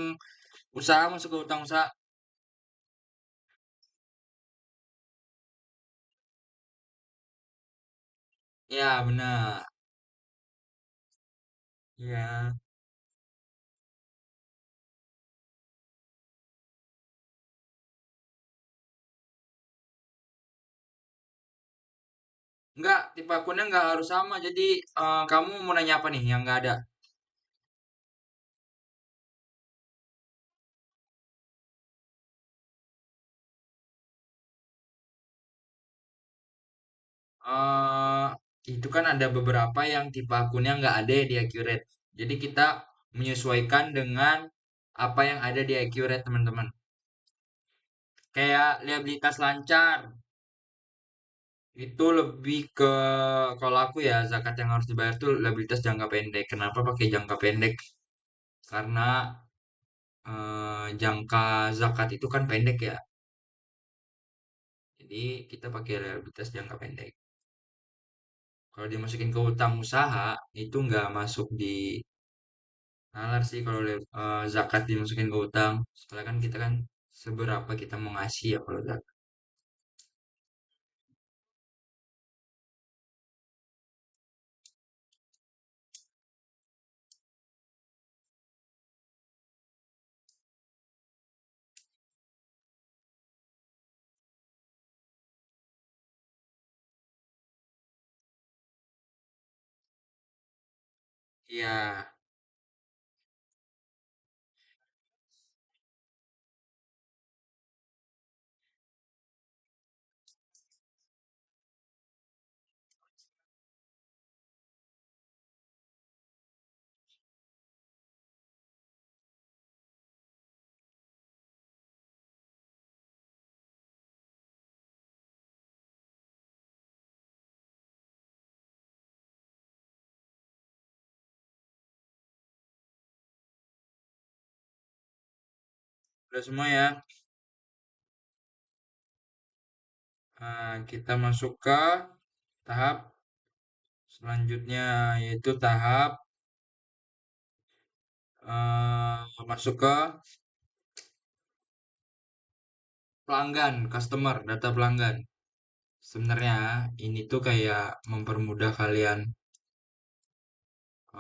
usaha masuk ke utang usaha. Ya, benar. Iya. Enggak, tipe akunnya enggak harus sama. Jadi, kamu mau nanya apa nih yang enggak ada? eh itu kan ada beberapa yang tipe akunnya nggak ada di Accurate. Jadi kita menyesuaikan dengan apa yang ada di Accurate, teman-teman. Kayak liabilitas lancar, itu lebih ke kalau aku ya zakat yang harus dibayar tuh liabilitas jangka pendek. Kenapa pakai jangka pendek? Karena jangka zakat itu kan pendek ya. Jadi kita pakai liabilitas jangka pendek. Kalau dimasukin ke utang usaha itu nggak masuk di nalar sih kalau zakat dimasukin ke utang. Soalnya kan kita kan seberapa kita mau ngasih ya kalau zakat. Iya, udah semua ya. Kita masuk ke tahap selanjutnya yaitu tahap masuk ke pelanggan, customer, data pelanggan. Sebenarnya ini tuh kayak mempermudah kalian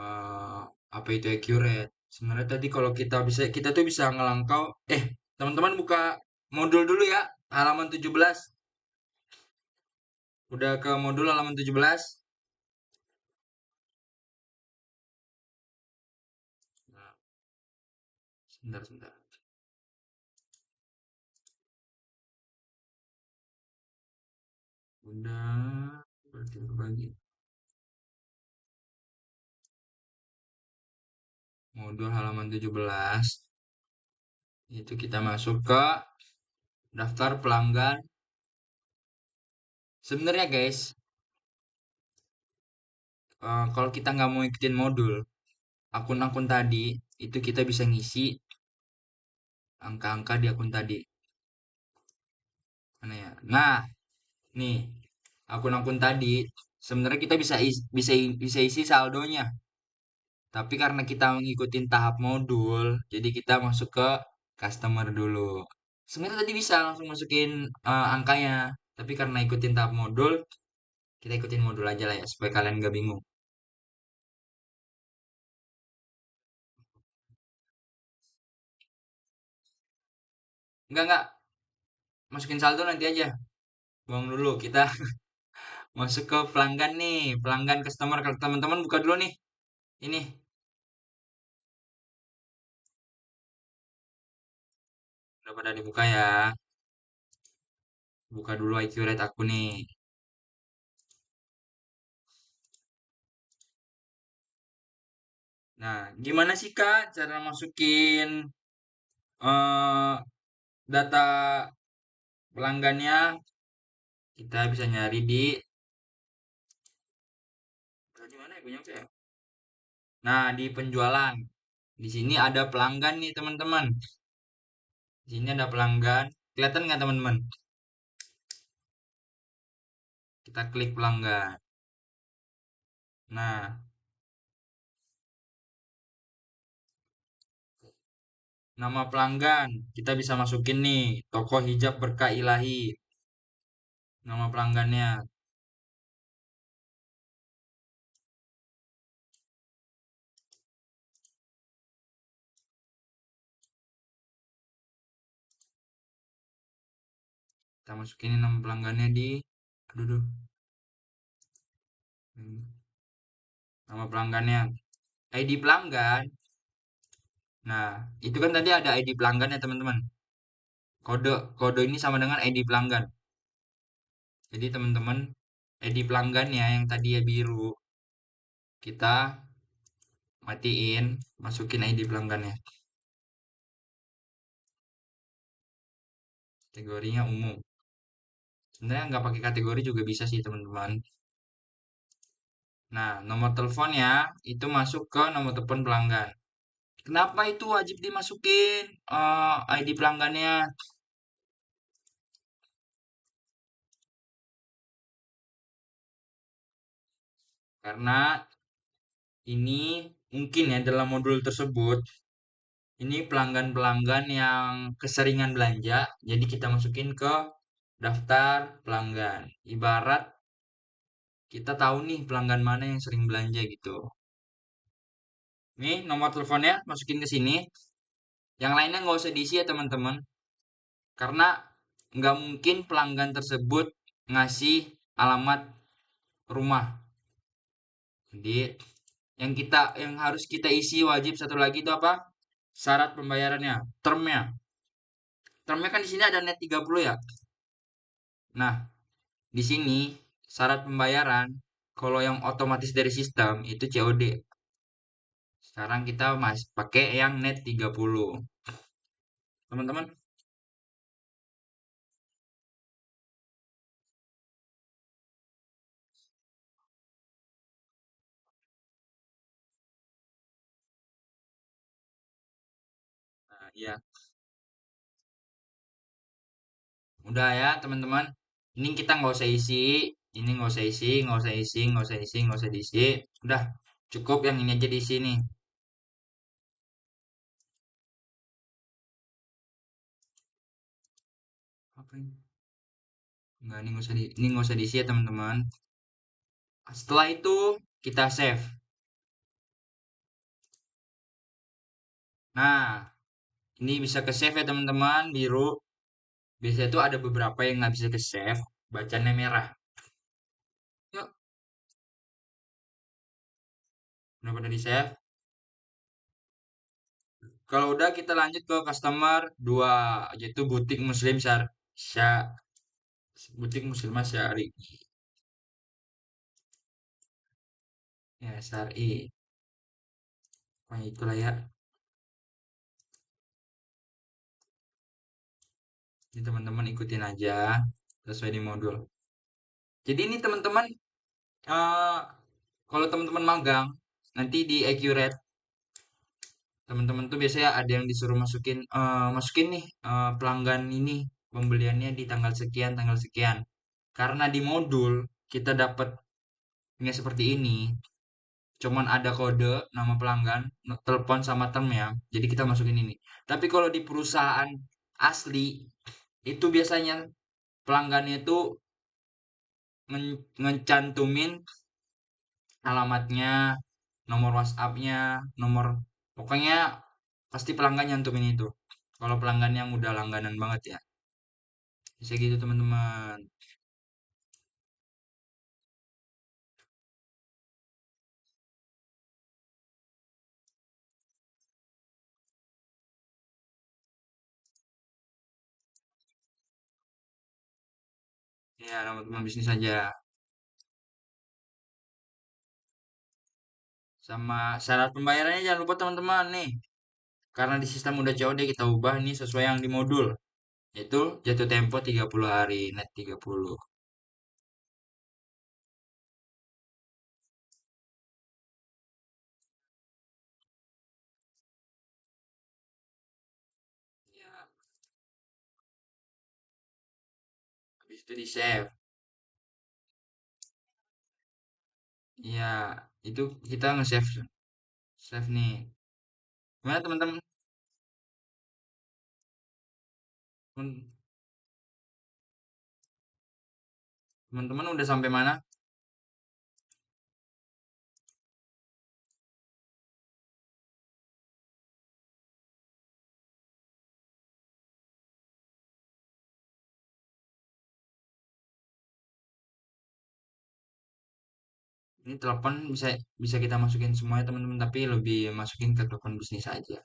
eh apa itu accurate. Sebenarnya tadi kalau kita tuh bisa ngelangkau teman-teman buka modul dulu ya, halaman 17. Udah ke modul halaman 17. Nah, sebentar sebentar. Udah berarti berbagi. Modul halaman 17 itu kita masuk ke daftar pelanggan. Sebenarnya guys, kalau kita nggak mau ikutin modul, akun-akun tadi itu kita bisa ngisi angka-angka di akun tadi. Mana ya? Nah, nih akun-akun tadi sebenarnya kita bisa isi saldonya. Tapi karena kita mengikuti tahap modul, jadi kita masuk ke customer dulu. Sebenarnya tadi bisa langsung masukin angkanya, tapi karena ikutin tahap modul, kita ikutin modul aja lah ya supaya kalian gak bingung. Enggak, masukin saldo nanti aja. Buang dulu, kita masuk ke pelanggan nih, pelanggan customer. Kalau teman-teman buka dulu nih, ini udah pada dibuka ya. Buka dulu IQ rate aku nih. Nah, gimana sih Kak cara masukin eh data pelanggannya? Kita bisa nyari di di mana ya gue nyampe ya? Nah, di penjualan. Di sini ada pelanggan nih, teman-teman. Di sini ada pelanggan. Kelihatan nggak, teman-teman? Kita klik pelanggan. Nah, nama pelanggan kita bisa masukin nih, toko hijab berkah ilahi. Nama pelanggannya. Kita masukin nama pelanggannya di, aduh, duh. Nama pelanggannya. ID pelanggan. Nah, itu kan tadi ada ID pelanggan ya teman-teman. Kode kode ini sama dengan ID pelanggan. Jadi teman-teman, ID pelanggannya yang tadi ya biru, kita matiin, masukin ID pelanggannya. Kategorinya umum. Sebenarnya nggak pakai kategori juga bisa sih teman-teman. Nah, nomor teleponnya itu masuk ke nomor telepon pelanggan. Kenapa itu wajib dimasukin ID pelanggannya? Karena ini mungkin ya dalam modul tersebut, ini pelanggan-pelanggan yang keseringan belanja, jadi kita masukin ke daftar pelanggan. Ibarat kita tahu nih pelanggan mana yang sering belanja gitu. Nih nomor teleponnya masukin ke sini. Yang lainnya nggak usah diisi ya teman-teman. Karena nggak mungkin pelanggan tersebut ngasih alamat rumah. Jadi yang harus kita isi wajib satu lagi itu apa? Syarat pembayarannya, termnya. Termnya kan di sini ada net 30 ya. Nah, di sini syarat pembayaran kalau yang otomatis dari sistem itu COD. Sekarang kita masih pakai yang net 30. Teman-teman, nah, ya, udah ya teman-teman. Ini kita nggak usah isi, ini nggak usah isi, nggak usah isi, nggak usah isi, nggak usah diisi. Udah, cukup yang ini aja diisi nih. Apa ini? Nggak, ini nggak usah diisi ya teman-teman. Setelah itu kita save. Nah, ini bisa ke save ya teman-teman, biru. Biasanya tuh ada beberapa yang nggak bisa ke save, bacanya merah. Yuk, udah pada di save. Kalau udah kita lanjut ke customer 2, yaitu butik Muslim butik Muslimah Syari. Ya, Syari. Pokoknya itulah ya. Ini teman-teman ikutin aja sesuai di modul. Jadi ini teman-teman, eh kalau teman-teman magang nanti di Accurate, teman-teman tuh biasanya ada yang disuruh masukin nih pelanggan ini pembeliannya di tanggal sekian. Karena di modul kita dapatnya seperti ini, cuman ada kode nama pelanggan, telepon sama termnya, jadi kita masukin ini. Tapi kalau di perusahaan asli itu biasanya pelanggannya itu ngecantumin alamatnya, nomor WhatsApp-nya, nomor pokoknya pasti pelanggan nyantumin itu. Kalau pelanggan yang udah langganan banget ya. Bisa gitu teman-teman. Ya, teman-teman bisnis aja. Sama syarat pembayarannya jangan lupa teman-teman nih. Karena di sistem udah COD kita ubah nih sesuai yang di modul. Yaitu jatuh tempo 30 hari, net 30. Ya, habis itu di save. Ya, itu kita nge-save save nih. Gimana teman-teman? Teman- Teman-teman udah sampai mana? Ini telepon bisa bisa kita masukin semuanya teman-teman, tapi lebih masukin ke telepon bisnis aja.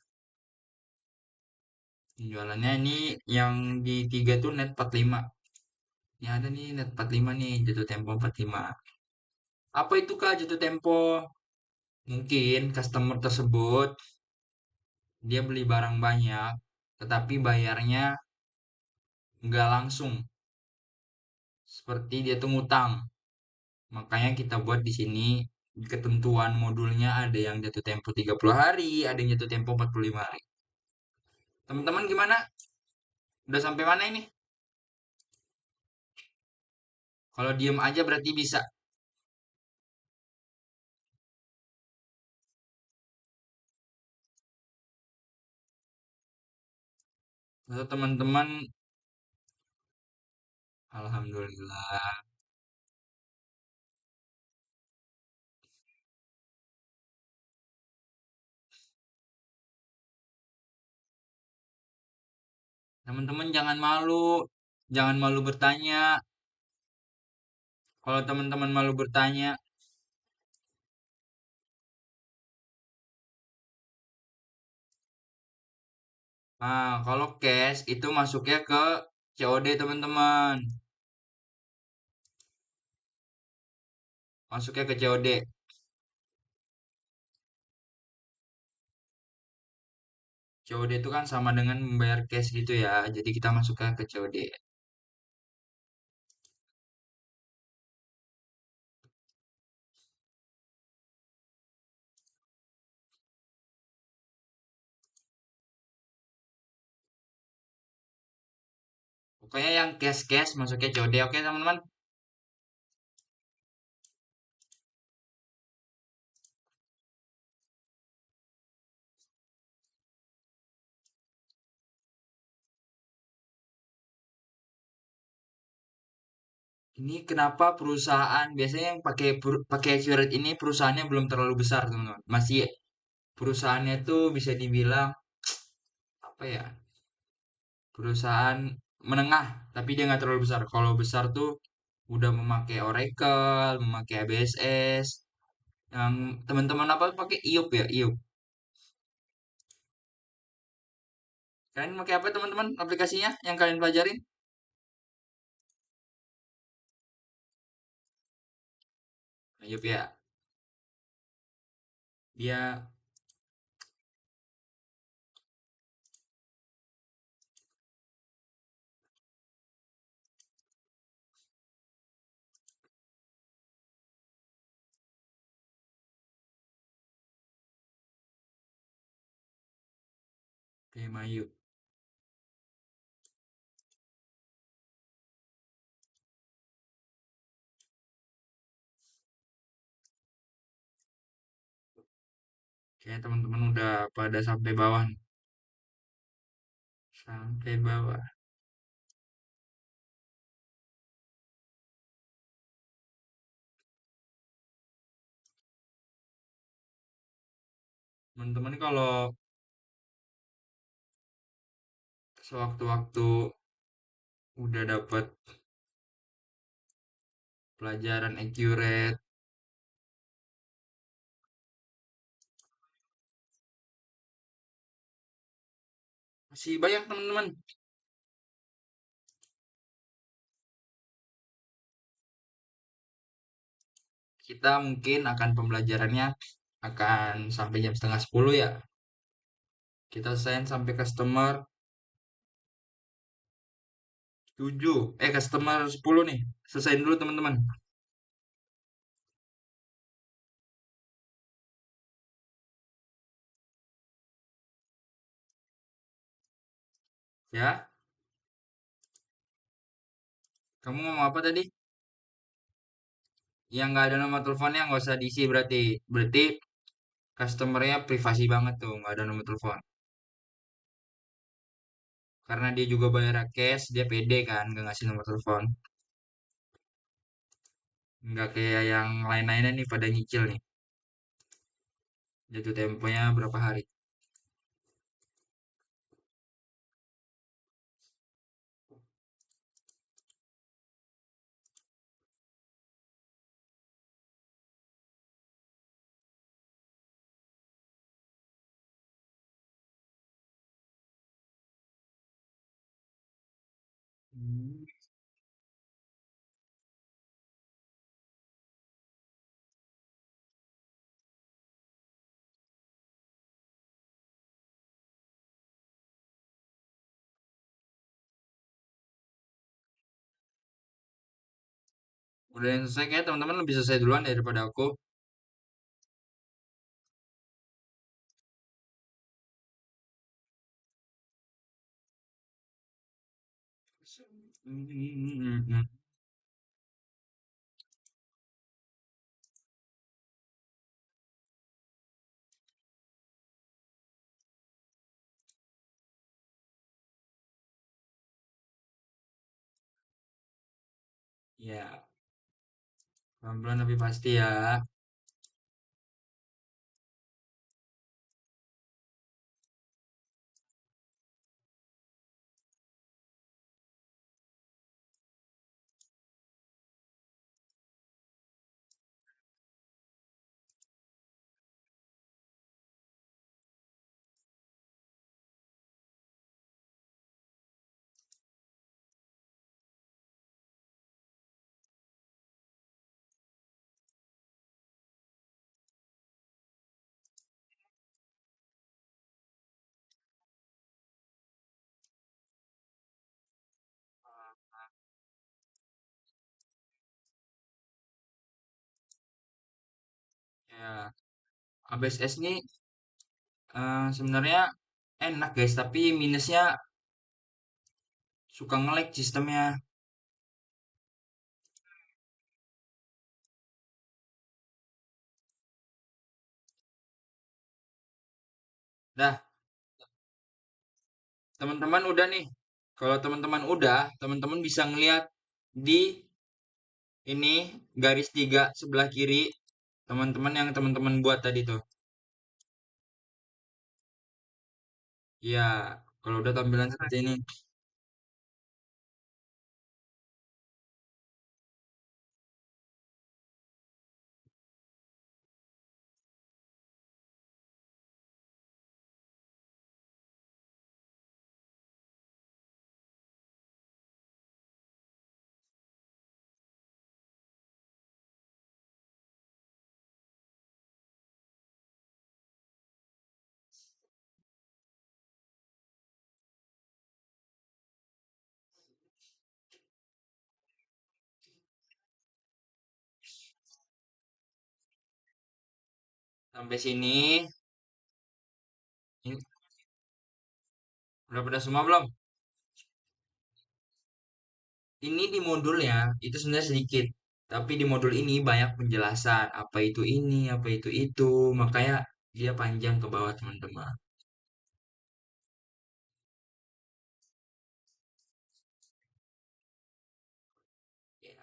Jualannya ini yang di tiga tuh net 45. Ini ada nih net 45 nih, jatuh tempo 45. Apa itu Kak jatuh tempo? Mungkin customer tersebut dia beli barang banyak, tetapi bayarnya nggak langsung. Seperti dia tuh ngutang. Makanya kita buat di sini ketentuan modulnya ada yang jatuh tempo 30 hari, ada yang jatuh tempo 45 hari. Teman-teman gimana? Udah sampai mana ini? Kalau diem aja berarti bisa. Atau teman-teman, alhamdulillah. Teman-teman jangan malu. Jangan malu bertanya. Kalau teman-teman malu bertanya, nah kalau cash itu masuknya ke COD teman-teman. Masuknya ke COD. COD itu kan sama dengan membayar cash gitu ya. Jadi kita masuknya ke COD. Pokoknya yang cash-cash masuknya COD. Oke teman-teman. Ini kenapa perusahaan biasanya yang pakai accurate ini perusahaannya belum terlalu besar teman-teman. Masih perusahaannya tuh bisa dibilang apa ya? Perusahaan menengah, tapi dia nggak terlalu besar. Kalau besar tuh udah memakai Oracle, memakai ABSS. Yang teman-teman apa pakai IUP ya, IUP. Kalian pakai apa teman-teman aplikasinya yang kalian pelajarin? IUP ya. Dia kayak IUP. Kayaknya teman-teman udah pada sampai bawah nih. Sampai bawah. Teman-teman kalau sewaktu-waktu udah dapat pelajaran accurate, masih banyak teman-teman. Kita mungkin akan pembelajarannya akan sampai jam setengah 10 ya. Kita send sampai customer 7. Customer 10 nih. Selesaiin dulu teman-teman. Ya, kamu ngomong apa tadi? yang nggak ada nomor teleponnya nggak usah diisi berarti. Berarti customernya privasi banget tuh, nggak ada nomor telepon. Karena dia juga bayar cash, dia pede kan, nggak ngasih nomor telepon. Nggak kayak yang lain-lainnya nih pada nyicil nih. Jatuh temponya berapa hari. Hmm. Udah yang selesai kayak teman-teman lebih selesai duluan daripada aku. Hmm. Ya, pelan-pelan tapi pasti ya. Ya, ABSS ini sebenarnya enak guys, tapi minusnya suka nge-lag sistemnya. Dah, teman-teman udah nih. Kalau teman-teman udah, teman-teman bisa ngeliat di ini garis 3 sebelah kiri teman-teman yang teman-teman buat tadi tuh. Ya, kalau udah tampilan seperti ini. Sampai sini, ini udah pada semua belum? Ini di modulnya itu sebenarnya sedikit, tapi di modul ini banyak penjelasan apa itu ini, apa itu, makanya dia panjang ke bawah teman-teman. Ya,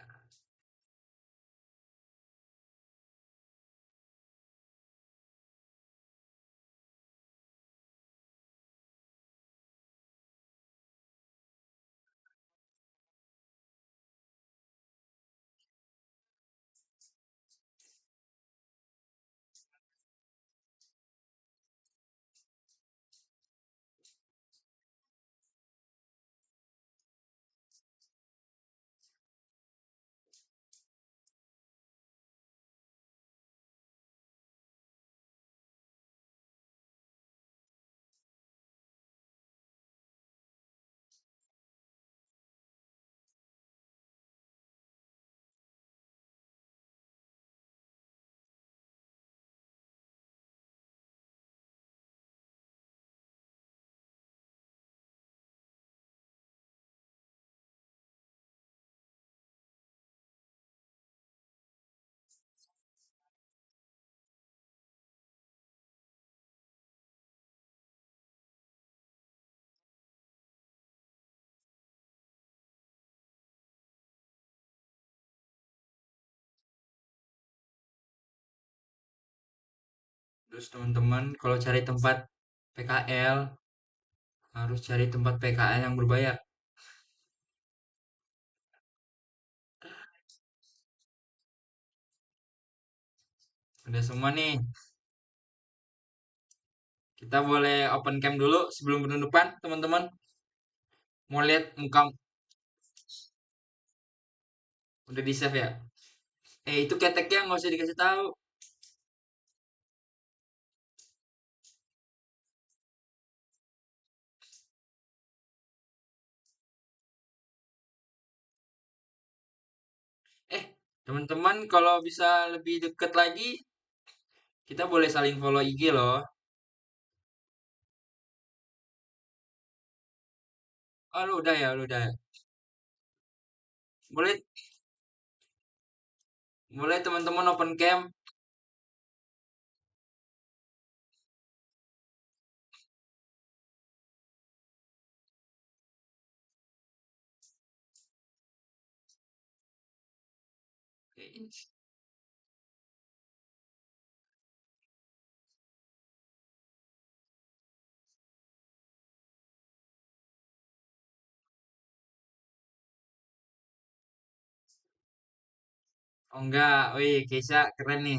Terus teman-teman kalau cari tempat PKL harus cari tempat PKL yang berbayar. Udah semua nih. Kita boleh open cam dulu sebelum penutupan, teman-teman. Mau lihat muka udah di save ya? Itu keteknya nggak usah dikasih tahu. Eh, teman-teman kalau bisa lebih deket lagi, kita boleh saling follow IG loh. Oh, lu udah ya, lu udah ya. Boleh, boleh teman-teman open cam. Oh enggak, wih, Keisha keren nih.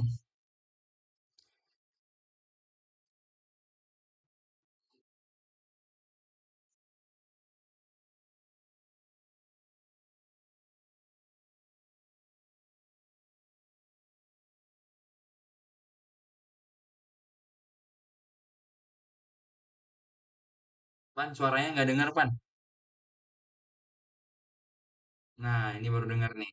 Pan, suaranya nggak dengar, Pan. Nah, ini baru dengar nih.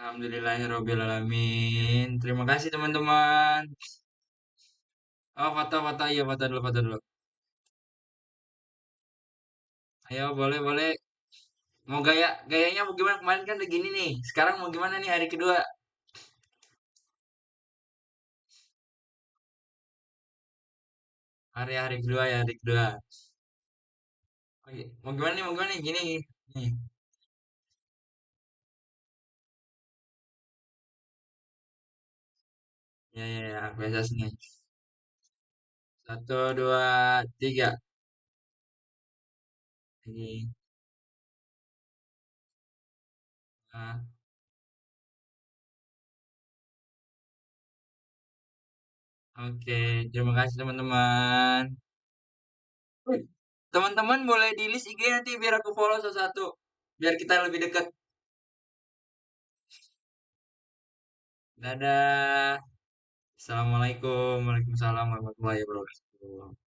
Alhamdulillahirobbilalamin. Terima kasih teman-teman. Oh, foto-foto, iya foto dulu, foto dulu. Ayo, boleh, boleh. Mau gayanya mau gimana? Kemarin kan udah gini nih. Sekarang mau gimana nih hari kedua? Hari-hari kedua ya, hari kedua. Oke, mau gimana nih? Mau gimana nih? Gini, nih. Ya, ya, ya. Biasa sini. Satu, dua, tiga. Ini. Nah, oke, terima kasih teman-teman. Wih, teman-teman boleh di list IG nanti biar aku follow satu-satu. Biar kita lebih dekat. Dadah. Assalamualaikum. Waalaikumsalam warahmatullahi wabarakatuh.